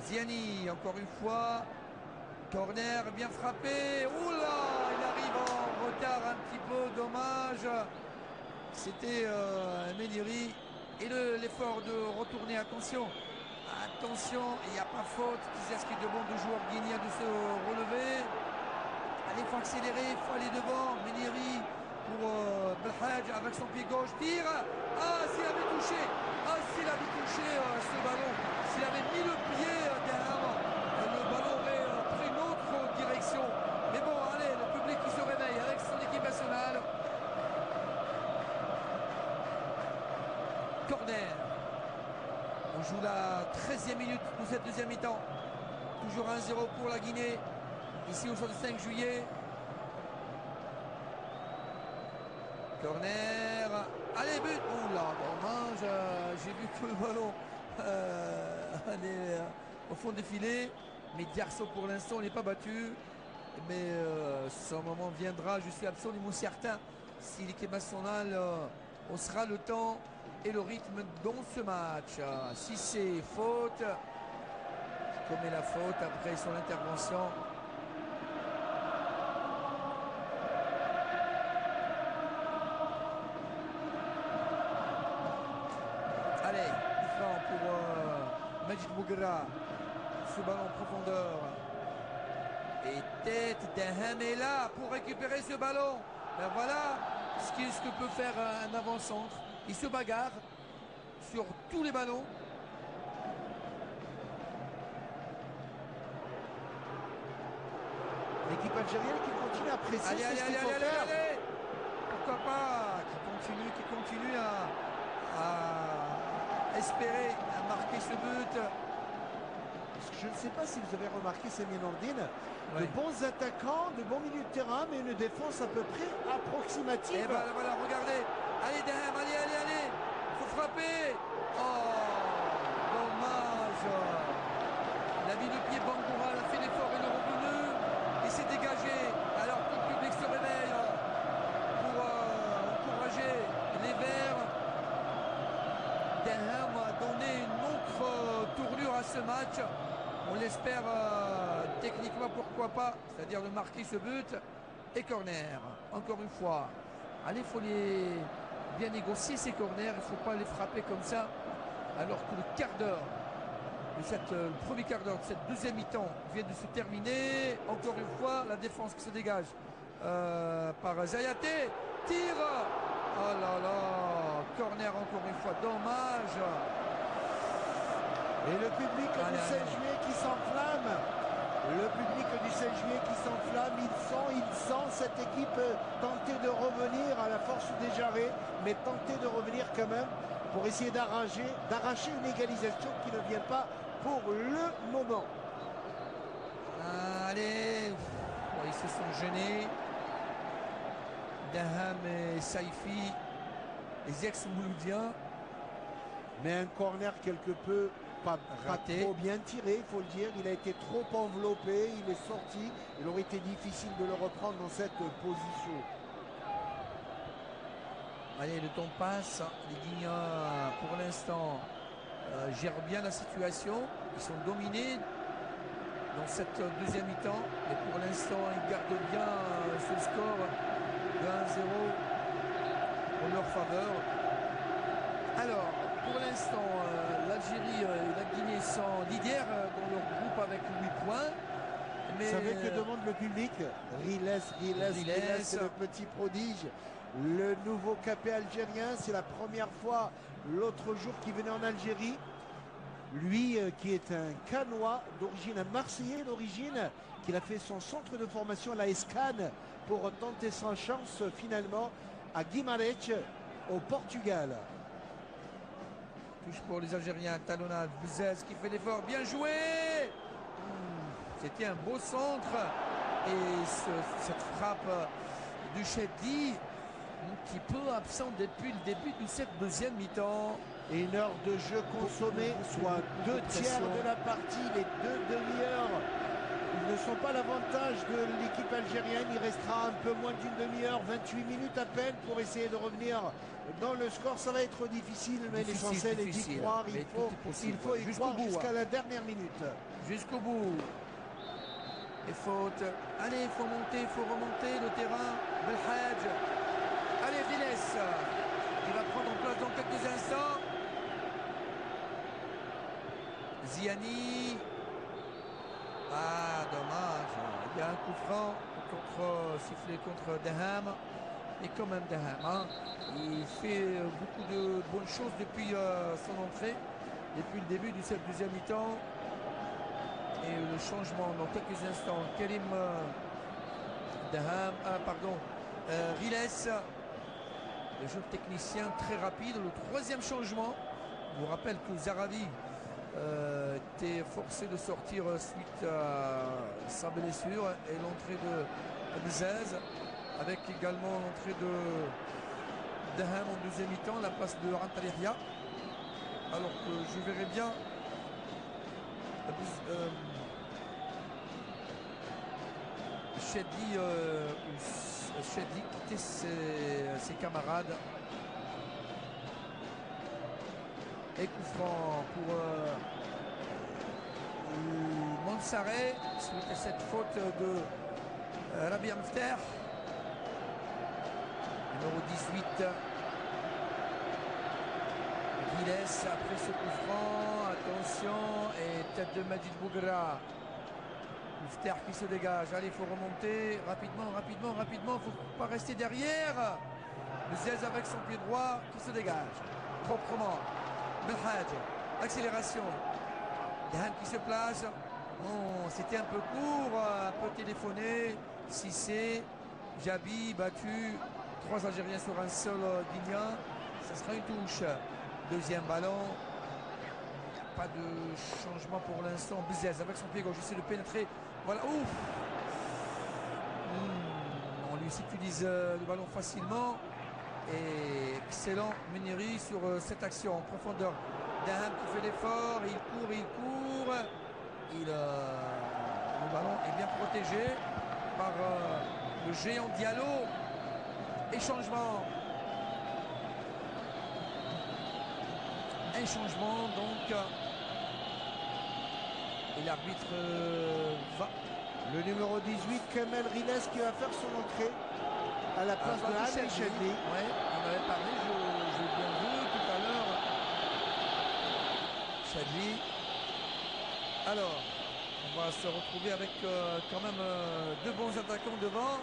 S1: Ziani, encore une fois, corner bien frappé. Oula, il arrive en retard un petit peu, dommage. C'était Méniri. Et l'effort de retourner, attention, il n'y a pas faute. Qui s'inscrit devant 2 joueurs guinéens de se relever. Allez, il faut accélérer, il faut aller devant. Méniri. Pour Belhadj avec son pied gauche, tire. Ah, s'il avait touché ce ballon, s'il avait mis le pied derrière, le ballon aurait pris une autre direction. Mais bon, allez, le public qui se réveille avec son équipe nationale. Corner. On joue la 13e minute de cette deuxième mi-temps. Toujours 1-0 pour la Guinée, ici au 65 juillet. Corner. Allez, but. Oula, dommage. J'ai vu que le ballon aller au fond des filets. Mais Diarso pour l'instant n'est pas battu. Mais son moment viendra, je suis absolument certain. Si l'équipe nationale haussera le temps et le rythme dans ce match. Si c'est faute, commet la faute après son intervention. Allez, franc pour Majid Bouguera. Ce ballon en profondeur. Et tête d'Aham est là pour récupérer ce ballon. Ben voilà ce que peut faire un avant-centre. Il se bagarre sur tous les ballons.
S2: L'équipe algérienne qui continue à presser.
S1: Allez,
S2: c'est
S1: allez,
S2: ce qu'il
S1: allez,
S2: faut
S1: allez,
S2: faire.
S1: allez. Pourquoi pas. Qui continue à espérer à marquer ce but.
S2: Parce que je ne sais pas si vous avez remarqué, Samir Nordine,
S1: Ouais.
S2: de bons attaquants, de bons milieux de terrain, mais une défense à peu près approximative.
S1: Et voilà, regardez. Allez, Daham, allez, allez, allez. Il faut frapper. Oh, dommage. Il a mis le pied Bangoura, il a fait l'effort, il est revenu. Il s'est dégagé. Alors que le public se réveille pour encourager les Verts. Daham a donné une autre tournure à ce match. On l'espère techniquement, pourquoi pas, c'est-à-dire de marquer ce but. Et corner, encore une fois. Allez, il faut les bien négocier ces corners, il ne faut pas les frapper comme ça. Alors que le quart d'heure, le premier quart d'heure de cette deuxième mi-temps vient de se terminer. Encore une fois, la défense qui se dégage par Zayaté. Tire. Oh là là, corner encore une fois, dommage.
S2: Et le public
S1: Allez,
S2: du 16
S1: allez.
S2: juillet qui s'enflamme. Le public du 16 juillet qui s'enflamme. Il sent cette équipe tenter de revenir à la force des jarrets, mais tenter de revenir quand même pour essayer d'arracher une égalisation qui ne vient pas pour le moment.
S1: Allez, ils se sont gênés. Daham et Saifi, les ex-Mouloudiens.
S2: Mais un corner quelque peu pas
S1: Raté.
S2: trop bien tiré, il faut le dire. Il a été trop enveloppé, il est sorti. Il aurait été difficile de le reprendre dans cette position.
S1: Allez, le temps passe. Les Guignons, pour l'instant, gèrent bien la situation. Ils sont dominés dans cette deuxième mi-temps. Et pour l'instant, ils gardent bien ce score de 1-0 en leur faveur. Alors, pour l'instant, l'Algérie et la Guinée sont leaders dans leur groupe avec 8 points. Mais
S2: Vous savez que demande le public? Riles, c'est le petit prodige, le nouveau capé algérien. C'est la première fois l'autre jour qu'il venait en Algérie. Lui qui est un Canois d'origine, un Marseillais d'origine, qu'il a fait son centre de formation à la Escane pour tenter sa chance finalement à Guimarães au Portugal.
S1: touche pour les Algériens, talonnade, Bouzez qui fait l'effort, bien joué. C'était un beau centre. Et cette frappe du Cheddi, un petit peu absent depuis le début de cette deuxième mi-temps.
S2: Et une heure de jeu consommée, soit deux tiers de la partie, les deux demi-heures. Ils ne sont pas l'avantage de l'équipe algérienne. Il restera un peu moins d'une demi-heure, 28 minutes à peine pour essayer de revenir dans le score. Ça va être difficile, mais l'essentiel est d'y croire. Il faut y croire jusqu'à la dernière minute.
S1: Jusqu'au bout. Et faute. Allez, il faut monter, il faut remonter le terrain. Belhadj. Allez, Riles. Il va prendre place dans quelques instants. Ziani. Ah, dommage. Il y a un coup franc sifflé contre Daham. Et quand même Daham, hein, il fait beaucoup de bonnes choses depuis son entrée, depuis le début de cette deuxième mi-temps. Et le changement dans quelques instants. Karim Daham, Riles, le jeu technicien très rapide. Le troisième changement. Je vous rappelle que Zaravi était forcé de sortir suite à sa blessure et l'entrée de Bouzez, avec également l'entrée de Daham en deuxième mi-temps, la passe de Rantalihia. Alors que je verrais bien Chedli quitter ses camarades. Et coup franc pour Monsaré suite à cette faute de Rabia Mfter. Numéro 18. Giles après ce coup franc. Attention. Et tête de Majid Bougra. Mfter qui se dégage. Allez, il faut remonter rapidement. Il ne faut pas rester derrière. Bzez avec son pied droit qui se dégage. Proprement. Belhadj. Accélération. Dahan qui se place. Oh, c'était un peu court. Un peu téléphoné. Cissé. Jabi battu. 3 Algériens sur un seul Guinéen. Ça sera une touche. Deuxième ballon. Pas de changement pour l'instant. Bzez avec son pied gauche. Essaie de pénétrer. Voilà. Ouf. On lui utilise le ballon facilement. Et excellent Meniri sur cette action en profondeur. Dahan qui fait l'effort. Il court. Le ballon est bien protégé par le géant Diallo. Et changement. Un changement donc. Et l'arbitre va.
S2: Le numéro 18, Kamel Riles, qui va faire son entrée à la place de Amri Chedli.
S1: Ouais, il m'avait parlé, je l'ai bien vu tout à l'heure. Chedli. Alors, on va se retrouver avec quand même 2 bons attaquants devant.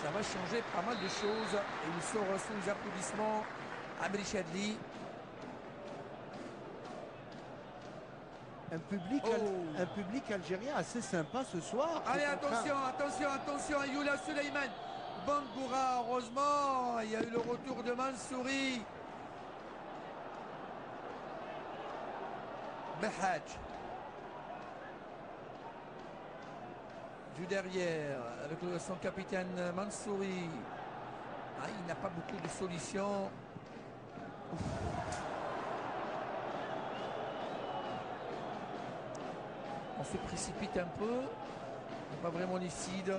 S1: Ça va changer pas mal de choses. Et il sort sous les applaudissements. Amri Chedli.
S2: Un public algérien assez sympa ce soir.
S1: Allez, attention, Youla Suleiman. Bangoura, heureusement, il y a eu le retour de Mansouri. Belhadj. Du derrière, avec son capitaine Mansouri. Il n'a pas beaucoup de solutions. On se précipite un peu, on n'est pas vraiment lucide.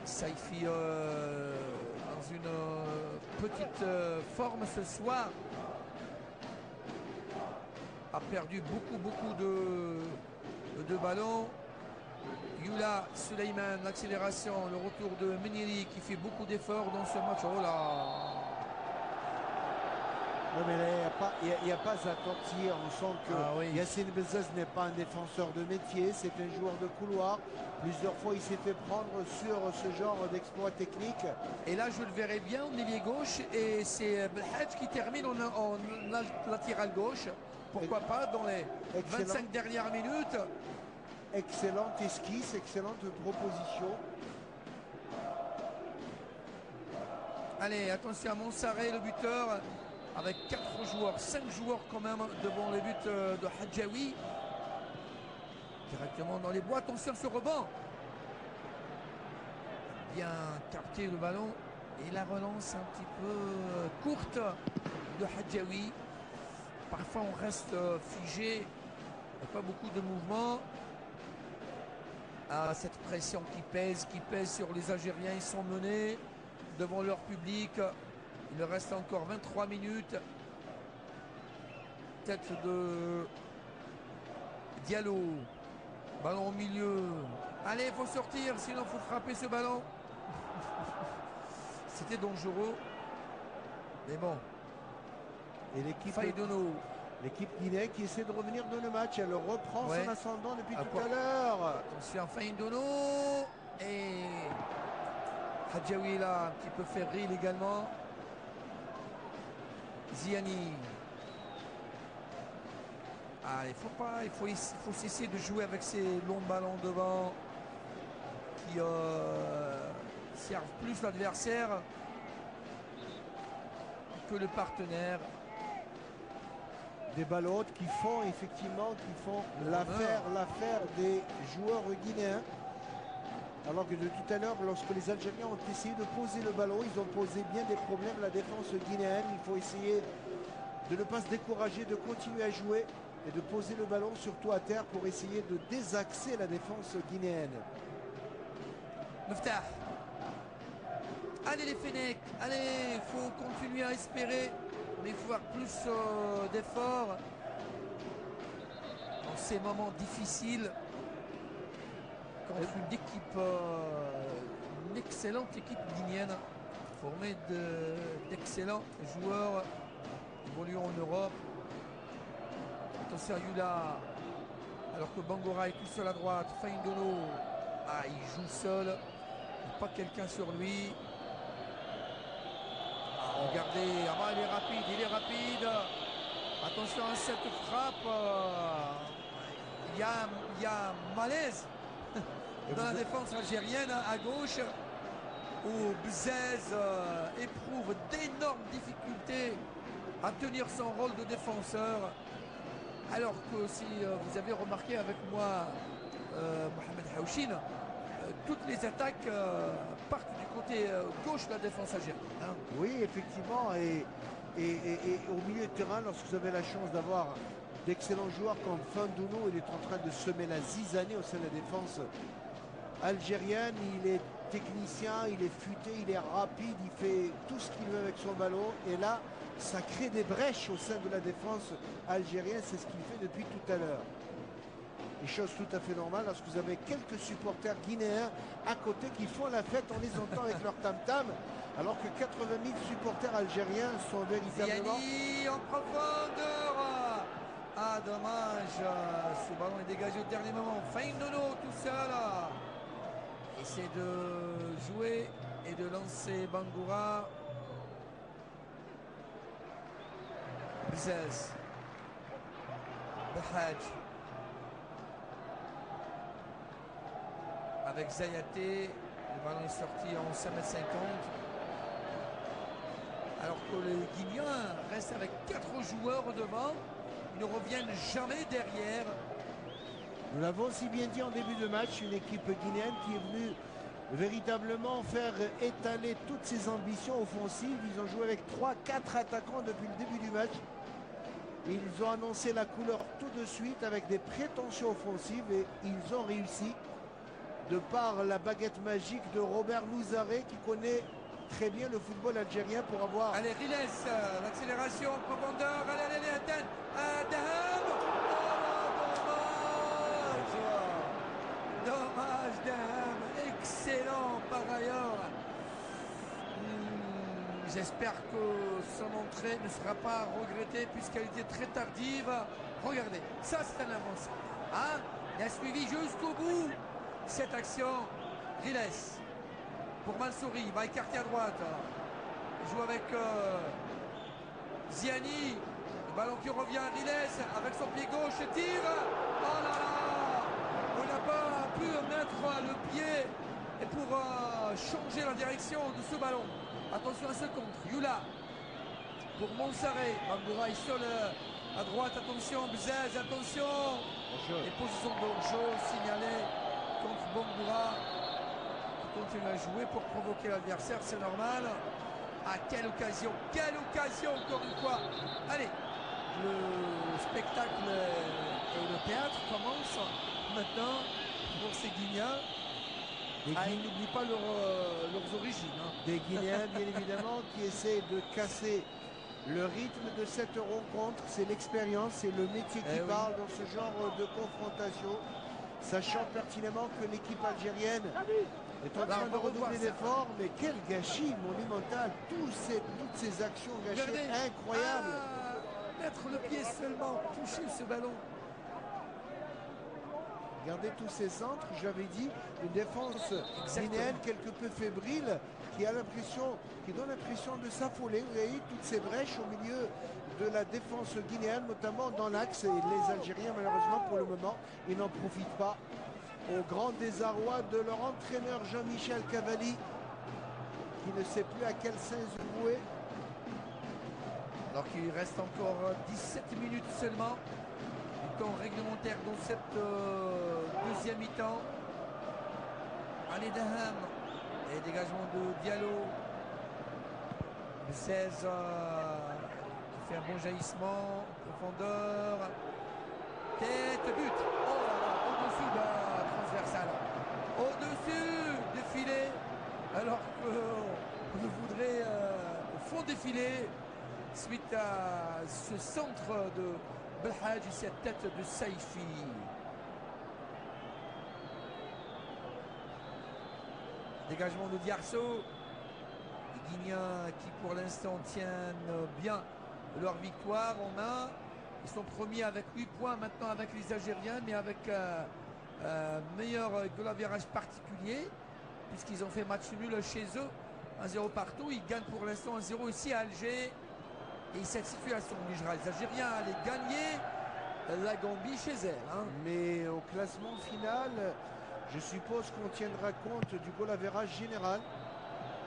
S1: Saifi dans une petite forme ce soir a perdu beaucoup de ballons. Youla Suleiman, l'accélération, le retour de Meniri qui fait beaucoup d'efforts dans ce match. Oh là!
S2: Non mais là, il n'y a pas à tortiller. On sent que
S1: oui.
S2: Yassine Bzez n'est pas un défenseur de métier, c'est un joueur de couloir. Plusieurs fois, il s'est fait prendre sur ce genre d'exploit technique.
S1: Et là, je le verrai bien en ailier gauche. Et c'est Belhadj qui termine en latéral gauche. Pourquoi pas dans les 25 dernières minutes.
S2: Excellente esquisse, excellente proposition.
S1: Allez, attention à Monsaré, le buteur. Avec 4 joueurs, 5 joueurs quand même devant les buts de Hadjaoui. Directement dans les bois. Attention ce rebond. Bien capté le ballon. Et la relance un petit peu courte de Hadjaoui. Parfois on reste figé. Il n'y a pas beaucoup de mouvement. Cette pression qui pèse sur les Algériens. Ils sont menés devant leur public. Il reste encore 23 minutes. Tête de Diallo. Ballon au milieu. Allez, il faut sortir, sinon il faut frapper ce ballon. C'était dangereux. Mais bon.
S2: Et l'équipe
S1: Faidono.
S2: L'équipe guinéenne qui essaie de revenir dans le match. Elle reprend son ascendant depuis tout à l'heure.
S1: Attention, Faidono. Et Hadjaoui là, un petit peu fébrile également. Ziani. Il faut cesser de jouer avec ces longs ballons devant qui servent plus l'adversaire que le partenaire.
S2: Des ballons qui font effectivement l'affaire des joueurs guinéens. Alors que de tout à l'heure, lorsque les Algériens ont essayé de poser le ballon, ils ont posé bien des problèmes à la défense guinéenne. Il faut essayer de ne pas se décourager, de continuer à jouer et de poser le ballon surtout à terre pour essayer de désaxer la défense guinéenne.
S1: Meftah. Allez les Fennecs, allez, il faut continuer à espérer, mais il faut faire plus d'efforts dans ces moments difficiles contre une équipe, une excellente équipe guinéenne, formée d'excellents joueurs évoluant en Europe. Attention à Yula, alors que Bangura est tout seul à droite. Faindono, il joue seul, il n'y a pas quelqu'un sur lui. Regardez, il est rapide. Attention à cette frappe. Il y a malaise dans la défense algérienne à gauche, où Bzez éprouve d'énormes difficultés à tenir son rôle de défenseur. Alors que si vous avez remarqué avec moi, Mohamed Haouchine, toutes les attaques partent du côté gauche de la défense algérienne. Hein.
S2: Oui, effectivement. Et au milieu de terrain, lorsque vous avez la chance d'avoir d'excellents joueurs comme Fandouno, il est en train de semer la zizanie au sein de la défense algérienne. Il est technicien, il est futé, il est rapide, il fait tout ce qu'il veut avec son ballon. Et là, ça crée des brèches au sein de la défense algérienne. C'est ce qu'il fait depuis tout à l'heure. Des choses tout à fait normales lorsque vous avez quelques supporters guinéens à côté qui font la fête, on les entend avec leur tam-tam, alors que 80 000 supporters algériens sont véritablement...
S1: Ziani en profondeur. Ah dommage, ce ballon est dégagé au dernier moment. Faindono tout seul. Essaie de jouer et de lancer Bangura. Bzez. Behadj. Avec Zayaté, le ballon est sorti en 5,50 m. Alors que les Guinéens restent avec 4 joueurs devant, ils ne reviennent jamais derrière.
S2: Nous l'avons si bien dit en début de match, une équipe guinéenne qui est venue véritablement faire étaler toutes ses ambitions offensives. Ils ont joué avec 3-4 attaquants depuis le début du match. Ils ont annoncé la couleur tout de suite avec des prétentions offensives et ils ont réussi. De par la baguette magique de Robert Louzaré qui connaît très bien le football algérien pour avoir...
S1: Allez, Riles, l'accélération en profondeur, allez, Aden, Daham. Dommage, Daham, excellent par ailleurs. J'espère que son entrée ne sera pas regrettée puisqu'elle était très tardive. Regardez, ça c'est un avancé. Hein, il a suivi jusqu'au bout cette action. Riles pour Mansouri, il va écarter à droite. Il joue avec Ziani. Le ballon qui revient à Riles avec son pied gauche, tire. Oh là là, on n'a pas pu mettre le pied et pour changer la direction de ce ballon. Attention à ce contre. Yula pour Monsaré. Bangura est seul à droite. Attention, Bzez, attention. Les positions de hors-jeu signalées contre Bangura. Il continue à jouer pour provoquer l'adversaire, c'est normal. Ah, quelle occasion encore une fois. Allez, le spectacle et le théâtre commencent maintenant pour ces Guinéens. Ils n'oublient pas leurs origines. Hein.
S2: Des Guinéens, bien évidemment, qui essaient de casser le rythme de cette rencontre. C'est l'expérience, c'est le métier qui parle dans ce genre de confrontation. Sachant pertinemment que l'équipe algérienne est en train de redoubler d'efforts, mais quel gâchis monumental. Toutes ces actions gâchées incroyables.
S1: Mettre le pied seulement, toucher ce ballon.
S2: Regardez tous ces centres, j'avais dit, une défense guinéenne quelque peu fébrile, qui donne l'impression de s'affoler. Vous voyez toutes ces brèches au milieu de la défense guinéenne, notamment dans l'axe. Et les Algériens, malheureusement, pour le moment, ils n'en profitent pas. Au grand désarroi de leur entraîneur Jean-Michel Cavalli, qui ne sait plus à quel sens se vouer.
S1: Alors qu'il reste encore 17 minutes seulement. Du temps réglementaire dans cette deuxième mi-temps. Allez, Daham. Et dégagement de Diallo. Le 16 qui fait un bon jaillissement, profondeur, tête, but. Oh là là, au-dessus de transversal. Au-dessus du filet, alors qu'on le voudrait au fond des filets, suite à ce centre de Belhadj et cette tête de Saifi. Dégagement de Diarsso. Les Guinéens qui pour l'instant tiennent bien leur victoire. Ils sont premiers avec 8 points maintenant avec les Algériens, mais avec meilleur goal average particulier, puisqu'ils ont fait match nul chez eux, 1-0 partout. Ils gagnent pour l'instant 1-0 ici à Alger. Et cette situation obligera les Algériens à aller gagner la Gambie chez elle. Hein.
S2: Mais au classement final, je suppose qu'on tiendra compte du goal average général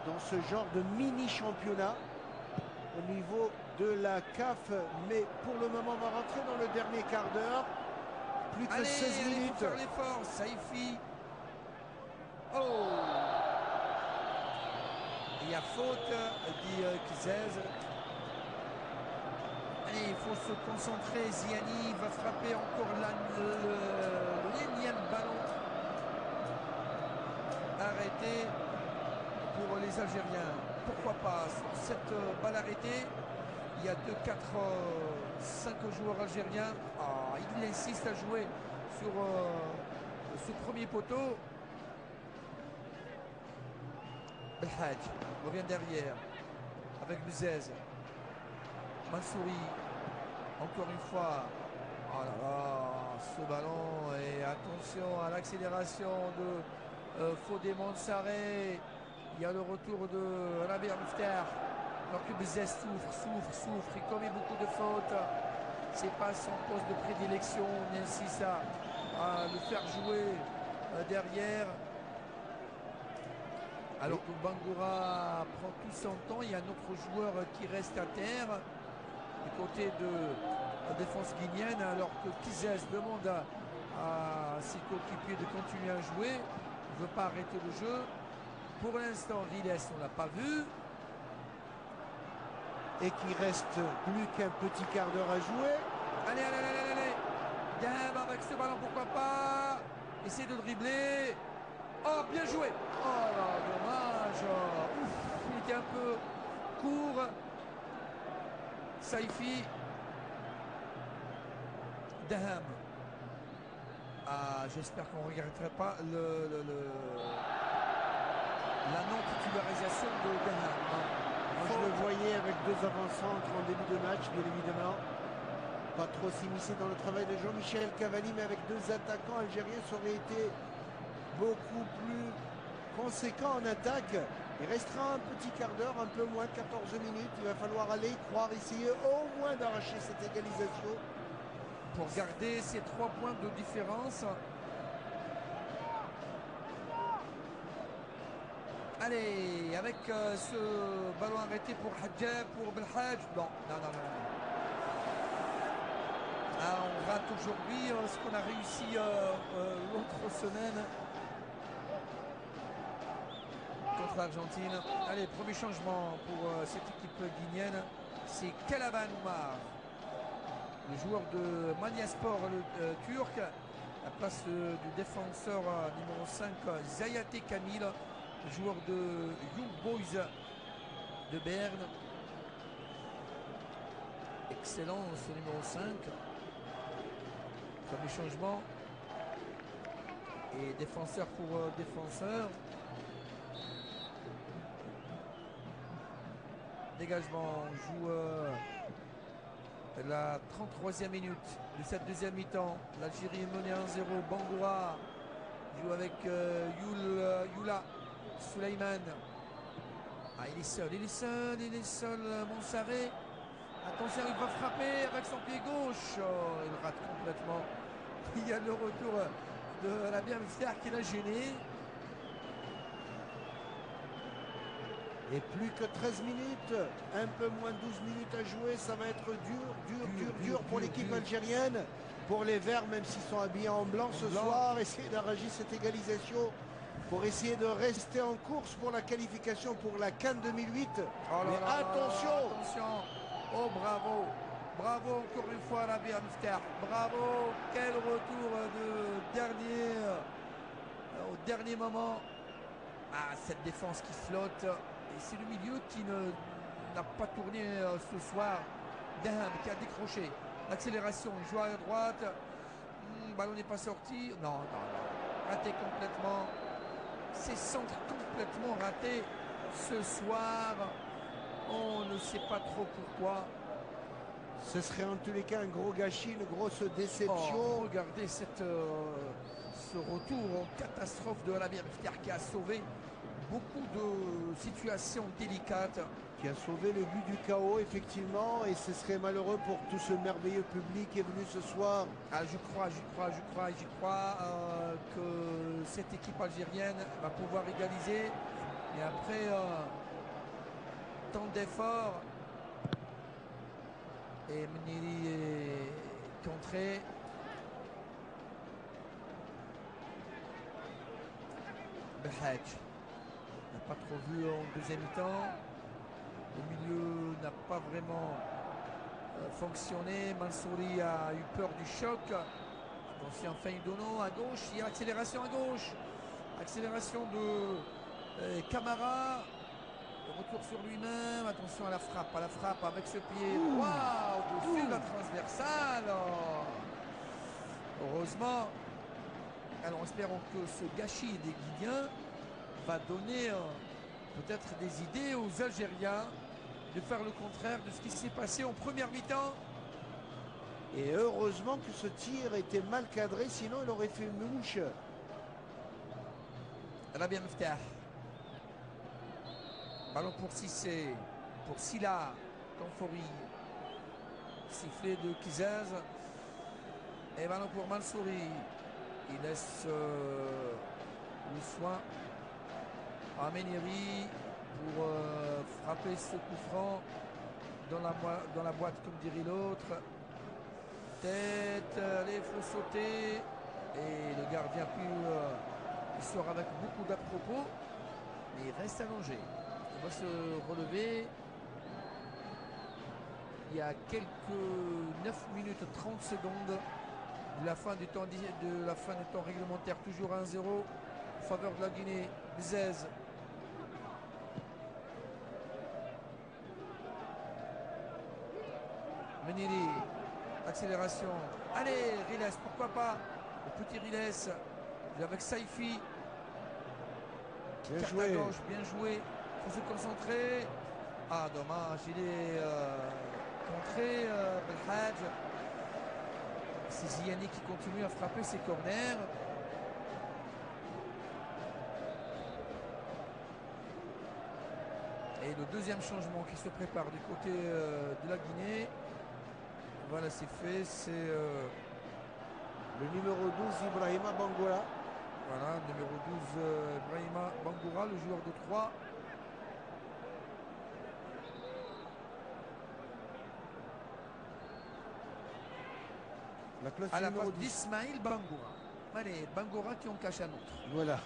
S2: dans ce genre de mini-championnat au niveau de la CAF. Mais pour le moment, on va rentrer dans le dernier quart d'heure. Plus que 16 minutes.
S1: Faut faire l'effort, Saifi. Oh! Il y a faute, dit Kizez. Allez, il faut se concentrer. Ziani va frapper encore l'énième ballon. Arrêté pour les Algériens. Pourquoi pas sur cette balle arrêtée? Il y a 2, 4, 5 joueurs algériens. Ah, il insiste à jouer sur ce premier poteau. Belhadj revient derrière avec Buzez. Mansouri, encore une fois. Oh là là, ce ballon. Et attention à l'accélération de Fodé Mansaré. Il y a le retour de Rabi Mouftah. Alors que Buzez souffre. Il commet beaucoup de fautes. C'est pas son poste de prédilection. On insiste à le faire jouer derrière. Alors que Bangoura prend tout son temps. Il y a un autre joueur qui reste à terre du côté de la défense guinéenne, alors que Kizez demande à ses coéquipiers de continuer à jouer. Il ne veut pas arrêter le jeu. Pour l'instant, Riles, on ne l'a pas vu.
S2: Et qu'il reste plus qu'un petit quart d'heure à jouer.
S1: Allez. Daham avec ce ballon, pourquoi pas. Essaye de dribbler. Oh, bien joué. Oh là, dommage. Ouf, il était un peu court. Saifi. Daham. Ah, j'espère qu'on ne regretterait pas la non-titularisation de Daham.
S2: Moi, je le voyais avec 2 avant-centres en début de match, bien évidemment. Pas trop s'immiscer dans le travail de Jean-Michel Cavalli, mais avec 2 attaquants algériens, ça aurait été beaucoup plus conséquent en attaque. Il restera un petit quart d'heure, un peu moins, 14 minutes. Il va falloir aller y croire, essayer au moins d'arracher cette égalisation.
S1: Pour garder ces 3 points de différence. Allez, avec ce ballon arrêté pour Hadjab, pour Belhadj. Non. Ah, on rate aujourd'hui ce qu'on a réussi l'autre semaine contre l'Argentine. Allez, premier changement pour cette équipe guinéenne, c'est Kalaban Oumar, le joueur de Manyaspor, le turc, à la place du défenseur numéro 5, Zayate Kamil, joueur de Young Boys de Berne. Excellent ce numéro 5. Premier changement. Et défenseur pour défenseur. Dégagement, on joue la 33e minute de cette deuxième mi-temps. L'Algérie est menée 1-0. Bangoura joue avec Youla Souleymane. Ah, il est seul, Mansaré. Attention, il va frapper avec son pied gauche. Oh, il rate complètement. Il y a le retour de la Mouftah qui l'a gêné.
S2: Et plus que 13 minutes, un peu moins de 12 minutes à jouer, ça va être dur pour l'équipe algérienne. Pour les Verts, même s'ils sont habillés en blanc ce soir, essayer d'arracher cette égalisation pour essayer de rester en course pour la qualification pour la CAN 2008.
S1: Oh là
S2: mais
S1: là
S2: attention,
S1: attention. Oh bravo, bravo encore une fois Rabia Mifter, bravo, quel retour au dernier moment. Ah, cette défense qui flotte, et c'est le milieu qui n'a pas tourné ce soir. Daham qui a décroché, l'accélération, il joue à droite, ballon n'est pas sorti, non, raté complètement, ces centres complètement ratés ce soir. On ne sait pas trop pourquoi.
S2: Ce serait en tous les cas un gros gâchis, une grosse déception.
S1: Oh, regardez ce retour en catastrophe de Rabia Mifter qui a sauvé beaucoup de situations délicates.
S2: Qui a sauvé le but du chaos, effectivement, et ce serait malheureux pour tout ce merveilleux public qui est venu ce soir.
S1: Ah, j'y crois que cette équipe algérienne va pouvoir égaliser. Et après tant d'efforts, et Meniri est contré. Belhadj n'a pas trop vu en deuxième mi-temps. Le milieu n'a pas vraiment fonctionné. Mansouri a eu peur du choc. Attention, Feindono à gauche. Il y a l'accélération à gauche. Accélération de Camara. Le retour sur lui-même. Attention à la frappe avec ce pied droit au-dessus de la transversale. Heureusement. Alors espérons que ce gâchis des Guinéens va donner peut-être des idées aux Algériens de faire le contraire de ce qui s'est passé en première mi-temps.
S2: Et heureusement que ce tir était mal cadré, sinon il aurait fait une mouche.
S1: Rabia Mifter. Ballon pour Cissé, pour Silla, Kanfouri. Sifflet de Kizaz. Et ballon pour Mansouri. Il laisse le soin à Meniri pour frapper ce coup franc dans la boîte, comme dirait l'autre. Tête, allez, il faut sauter. Et le gardien il sort avec beaucoup d'à-propos, mais il reste allongé. Il va se relever. Il y a quelques 9 minutes 30 secondes de la fin du temps réglementaire, toujours 1-0 en faveur de la Guinée. Bzez. Meniri, accélération. Allez, Riles, pourquoi pas. Le petit Riles, avec Saifi.
S2: Bien joué.
S1: À gauche, bien joué. Il faut se concentrer. Ah, dommage, il est contré, Belhadj. C'est Ziani qui continue à frapper ses corners. Et le deuxième changement qui se prépare du côté de la Guinée. Voilà, c'est fait. C'est
S2: le numéro 12, Ibrahima Bangoura.
S1: Voilà, numéro 12, Ibrahima Bangoura, le joueur de 3.
S2: La place
S1: à la
S2: numéro
S1: place
S2: 10.
S1: d'Ismaïl Bangoura. Allez, Bangoura qui en cache un autre.
S2: Voilà.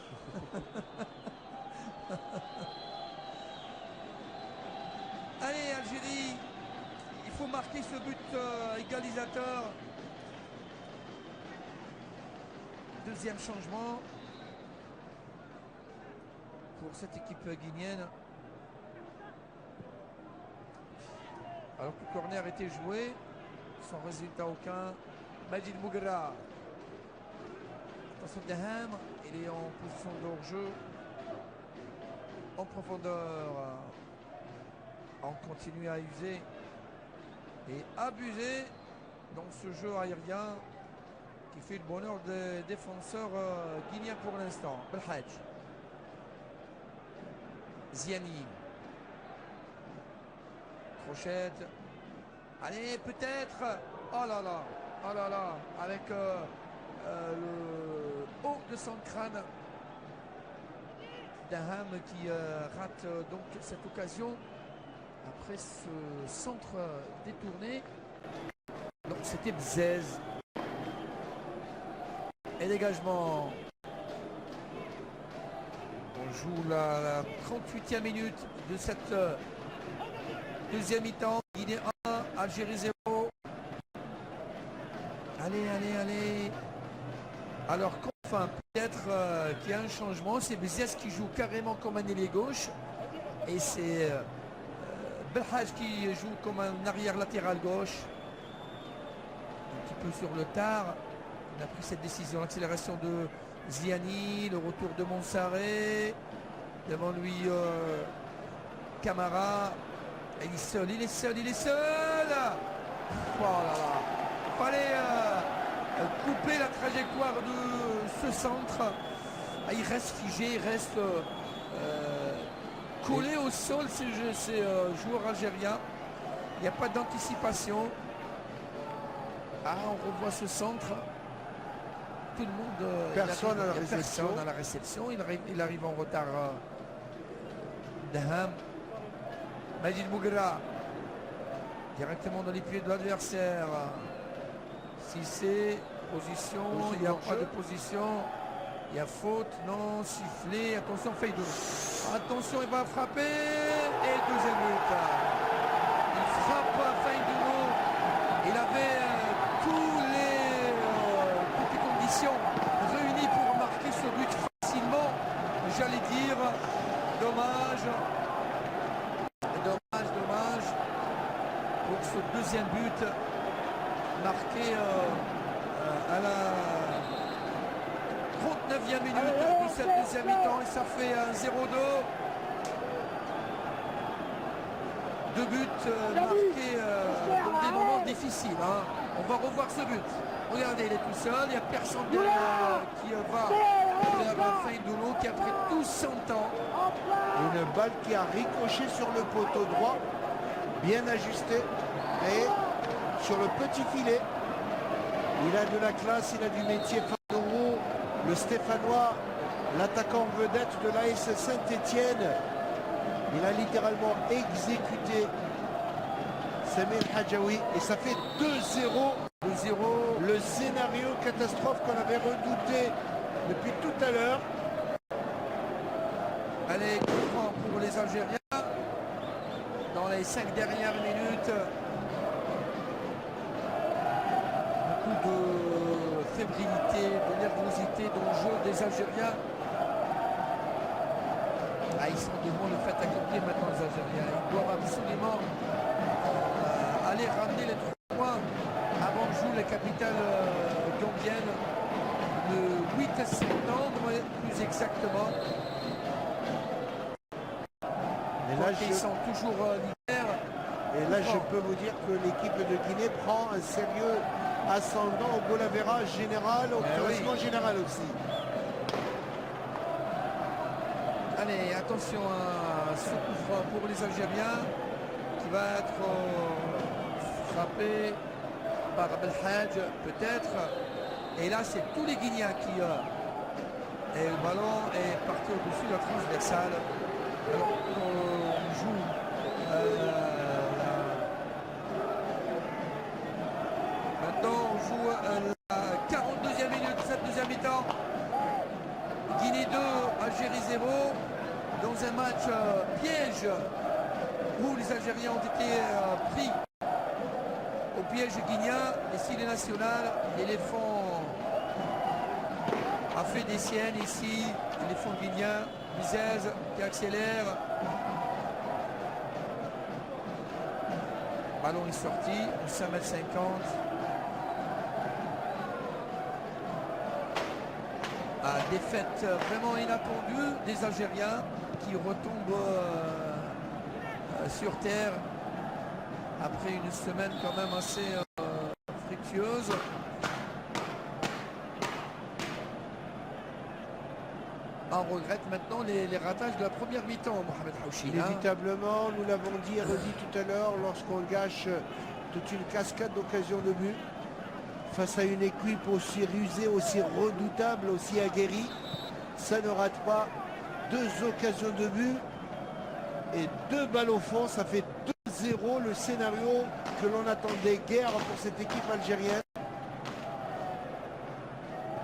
S1: Allez, Algérie, il faut marquer ce but égalisateur. Deuxième changement pour cette équipe guinéenne. Alors que le corner était joué, sans résultat aucun. Majid Mougra. Attention Daham, il est en position de hors-jeu. En profondeur. On continue à user et abuser dans ce jeu aérien qui fait le bonheur des défenseurs guinéens pour l'instant. Belhadj. Ziani. Crochette. Allez, peut-être. Oh là là. Oh là là. Avec le haut de son crâne. Daham qui rate donc cette occasion. Après ce centre détourné. Donc c'était Bzez. Et dégagement. On joue la 38e minute de cette deuxième mi-temps. Guinée 1, Algérie 0. Allez. Alors qu'enfin, peut-être qu'il y a un changement. C'est Béziès qui joue carrément comme un ailier gauche. Et c'est Belhaj qui joue comme un arrière latéral gauche. Un petit peu sur le tard. On a pris cette décision. L'accélération de Ziani. Le retour de Monsaré. Devant lui Camara. Il est seul. Oh là là. Il fallait couper la trajectoire de ce centre. Il reste figé, il reste collé au sol ces joueurs algériens. Il n'y a pas d'anticipation. On revoit ce centre. Tout le monde.
S2: Personne à la réception.
S1: Il arrive en retard. Daham. Majid Bougra. Directement dans les pieds de l'adversaire. Si c'est position, il n'y a pas de position. Il y a faute, non, sifflé. Attention, Feydou. Attention, il va frapper. Et deuxième but. Il frappe Feydou. Il avait toutes les conditions réunies pour marquer ce but facilement. J'allais dire, dommage pour ce deuxième but marqué à la 39e minute de cette deuxième mi-temps et ça fait un 0-2. Deux buts marqués dans des moments difficiles. On va revoir ce but. Regardez, il est tout seul, il n'y a personne qui va vers Feydou qui après tout son temps.
S2: Une balle qui a ricoché sur le poteau droit, bien ajusté et sur le petit filet. Il a de la classe, il a du métier. Feydou, le Stéphanois, l'attaquant vedette de l'AS Saint-Étienne. Il a littéralement exécuté Samir Hadjaoui et ça fait 2-0. Le scénario catastrophe qu'on avait redouté depuis tout à l'heure.
S1: Allez, coup franc pour les Algériens dans les 5 dernières minutes. Beaucoup de fébrilité, de nervosité dans le jeu des Algériens. Ils sont devant le fait accompli maintenant, les Algériens. Ils doivent absolument aller ramener les 3 points avant de jouer la capitale gambienne le 8 septembre, plus exactement.
S2: Et là,
S1: ils sont toujours leaders.
S2: Et là, je peux vous dire que l'équipe de Guinée prend un sérieux ascendant au goal average général, au classement général aussi.
S1: Allez, attention à ce coup franc pour les Algériens qui va être frappé par Belhaj peut-être. Et là, c'est tous les Guinéens qui... et le ballon est parti au-dessus de la transversale. Alors on joue maintenant on joue la 42e minute de cette deuxième mi-temps. Guinée 2, Algérie 0 dans un match piège où les Algériens ont été pris au piège guinéen. Ici les nationales, l'éléphant a fait des siennes ici, l'éléphant guinéen, Bizès qui accélère. Ballon est sorti, 5,50 m. Défaite vraiment inattendue des Algériens qui retombent sur terre après une semaine quand même assez fructueuse. On regrette maintenant les ratages de la première mi-temps, Mohamed Haouchi.
S2: Inévitablement, nous l'avons dit et redit tout à l'heure, lorsqu'on gâche toute une cascade d'occasions de but face à une équipe aussi rusée, aussi redoutable, aussi aguerrie, ça ne rate pas. 2 occasions de but et 2 balles au fond, ça fait 2-0, le scénario que l'on attendait guère pour cette équipe algérienne.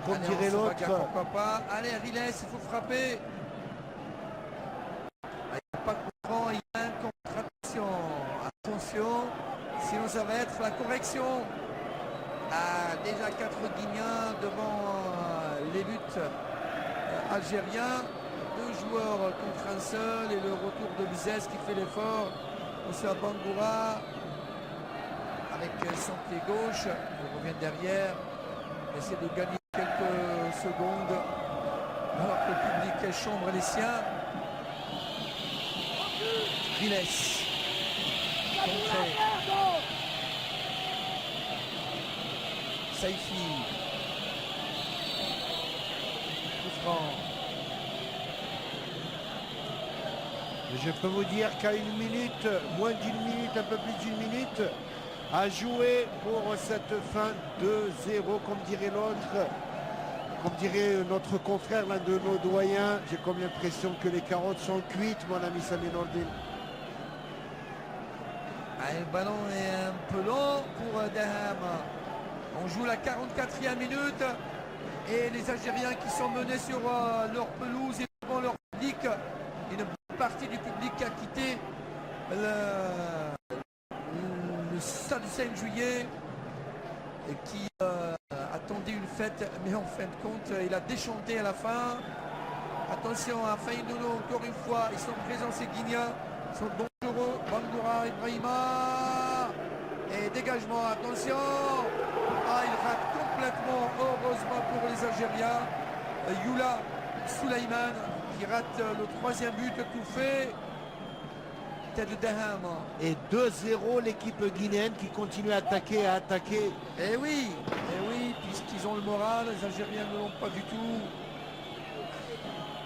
S2: Comme dirait l'autre.
S1: Pourquoi pas. Allez, Riles, il faut frapper. Il n'y a pas de courant, il y a une contre-action. Attention, sinon ça va peut-être la correction. Ah, déjà 4 Guinéens devant les buts algériens. 2 joueurs contre un seul et le retour de Bizès qui fait l'effort. Moussa Bangoura avec son pied gauche. Il revient derrière. Il essaie de gagner quelques secondes alors que le public chambre les siens. Viles. Contré. Saifi. Coup franc.
S2: Je peux vous dire qu'à une minute, moins d'une minute, un peu plus d'une minute, à jouer pour cette fin 2-0, comme dirait l'autre, comme dirait notre confrère, l'un de nos doyens. J'ai comme l'impression que les carottes sont cuites, mon ami Sami Nordin.
S1: Le ballon est un peu long pour Daham. On joue la 44e minute et les Algériens qui sont menés sur leur pelouse et devant leur public. Une bonne partie du public a quitté le stade du 5 juillet et qui attendait une fête, mais en fin de compte, il a déchanté à la fin. Attention à Faïdono, encore une fois, ils sont présents ces Guinéens, ils sont dangereux. Bangoura, Ibrahima, et dégagement, attention. Ah, il rate complètement, heureusement pour les Algériens. Youla Souleyman qui rate le 3e but tout fait. Tête de Daham.
S2: Et 2-0, l'équipe guinéenne qui continue à attaquer,
S1: Eh oui, puisqu'ils ont le moral, les Algériens ne l'ont pas du tout.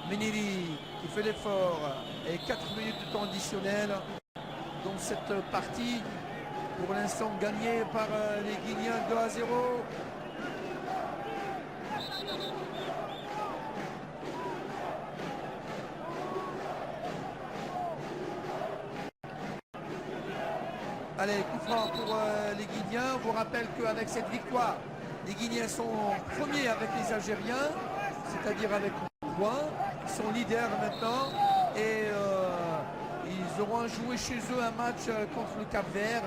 S1: Menili qui fait l'effort et 4 minutes de temps additionnel dans cette partie. Pour l'instant gagnée par les Guinéens 2-0. Allez, coup franc pour les Guinéens. Je vous rappelle qu'avec cette victoire, les Guinéens sont premiers avec les Algériens, c'est-à-dire avec 1 point. Ils sont leaders maintenant et ils auront à jouer chez eux un match contre le Cap-Vert.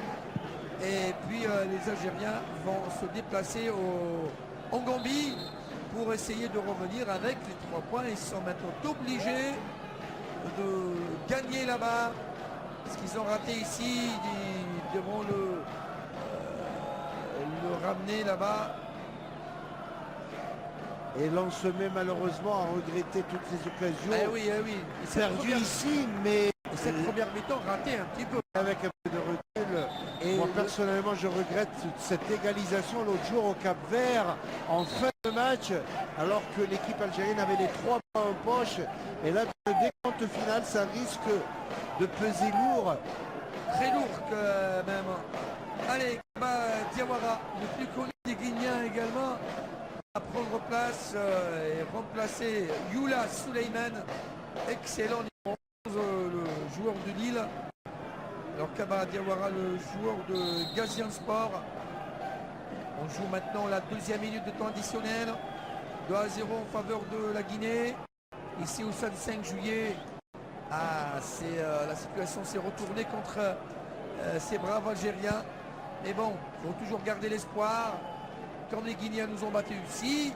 S1: Et puis les Algériens vont se déplacer en Gambie pour essayer de revenir avec les 3 points. Ils sont maintenant obligés de gagner là-bas. Ce qu'ils ont raté ici, ils devront le ramener là-bas.
S2: Et l'on se met malheureusement à regretter toutes les occasions
S1: Eh oui. Et
S2: perdues ici, mais
S1: cette première mi-temps ratée un petit peu.
S2: avec un peu de recul.
S1: Et
S2: moi personnellement je regrette cette égalisation l'autre jour au Cap-Vert en fin de match, alors que l'équipe algérienne avait les 3 points en poche. Et là, le décompte final, ça risque de peser lourd.
S1: Très lourd quand même. Allez, Diawara, le plus connu des Guinéens également, à prendre place et remplacer Youla Souleyman, excellent numéro 11, le joueur de Lille. Alors Kaba Diawara, le joueur de Gaziantepspor. On joue maintenant la 2e minute de temps additionnel. 2-0 en faveur de la Guinée. Ici au stade 5 juillet. La situation s'est retournée contre ces braves Algériens. Mais bon, il faut toujours garder l'espoir. Comme les Guinéens nous ont battus ici,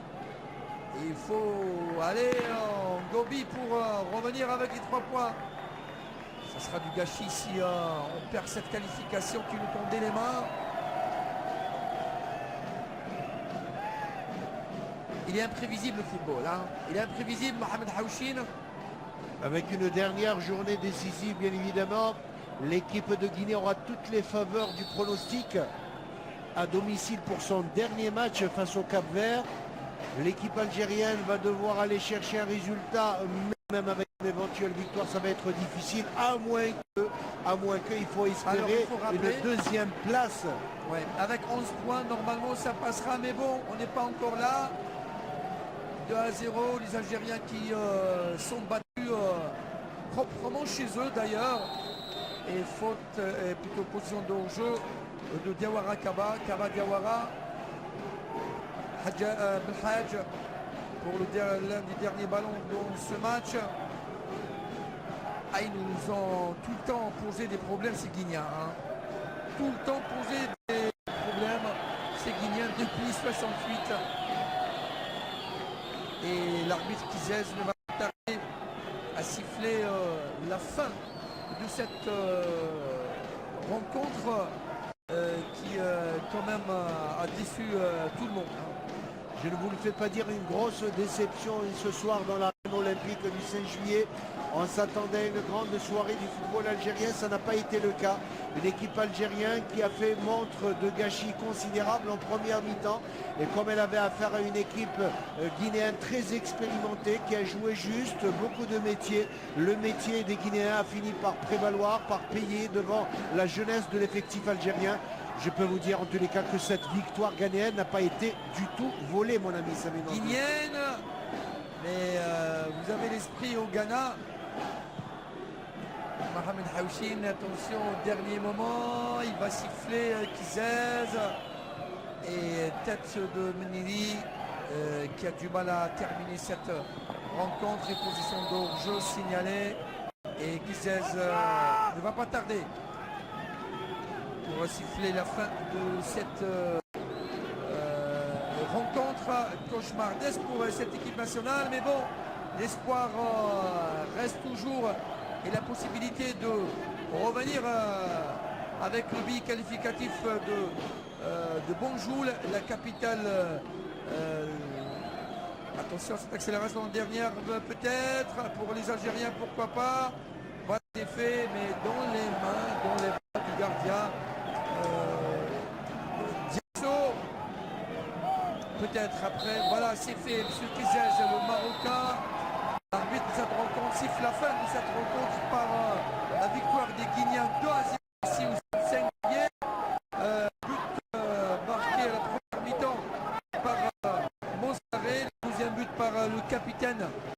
S1: il faut aller en Gambie pour revenir avec les 3 points. Ça sera du gâchis si on perd cette qualification qui nous tombait les mains. Il est imprévisible le football. Hein. Il est imprévisible, Mohamed Haouchine.
S2: Avec une dernière journée décisive, bien évidemment, l'équipe de Guinée aura toutes les faveurs du pronostic à domicile pour son dernier match face au Cap-Vert. L'équipe algérienne va devoir aller chercher un résultat, même avec une éventuelle victoire, ça va être difficile, à moins qu'il faut espérer une 2e place.
S1: Ouais, avec 11 points, normalement ça passera, mais bon, on n'est pas encore là. 2-0, les Algériens qui sont battus proprement chez eux d'ailleurs. Et faute, plutôt position de hors-jeu de Diawara Kaba Diawara. Belhadj pour l'un des derniers ballons dans ce match. Ils nous ont tout le temps posé des problèmes ces Guinéens. Hein. Tout le temps posé depuis 68. Et l'arbitre Kizez ne va pas tarder à siffler la fin de cette rencontre qui quand même a déçu tout le monde.
S2: Je ne vous le fais pas dire, une grosse déception ce soir dans l'arène olympique du 5 juillet. On s'attendait à une grande soirée du football algérien, ça n'a pas été le cas. Une équipe algérienne qui a fait montre de gâchis considérable en première mi-temps. Et comme elle avait affaire à une équipe guinéenne très expérimentée, qui a joué juste beaucoup de métiers, le métier des Guinéens a fini par prévaloir, par payer devant la jeunesse de l'effectif algérien. Je peux vous dire en tous les cas que cette victoire ghanéenne n'a pas été du tout volée, mon ami Samir.
S1: Guinéenne, mais vous avez l'esprit au Ghana. Mohamed Haouchine, attention au dernier moment, il va siffler Kizez et tête de Meniri qui a du mal à terminer cette rencontre et position de hors-jeu signalée, et Kizez ne va pas tarder pour siffler la fin de cette rencontre cauchemardesque pour cette équipe nationale. Mais bon, l'espoir reste toujours, et la possibilité de revenir avec le billet qualificatif de Banjul, la capitale. Attention, cette accélération dernière peut-être pour les Algériens, pourquoi pas. Voilà, c'est fait, mais dans les mains du gardien. Diasso, peut-être après. Voilà, c'est fait. M. Kizez, le Marocain. L'arbitre de cette rencontre siffle la fin de cette rencontre par la victoire des Guinéens 2-0 ici au 5 juillet. But marqué à la première mi-temps par Monsaré, le deuxième but par le capitaine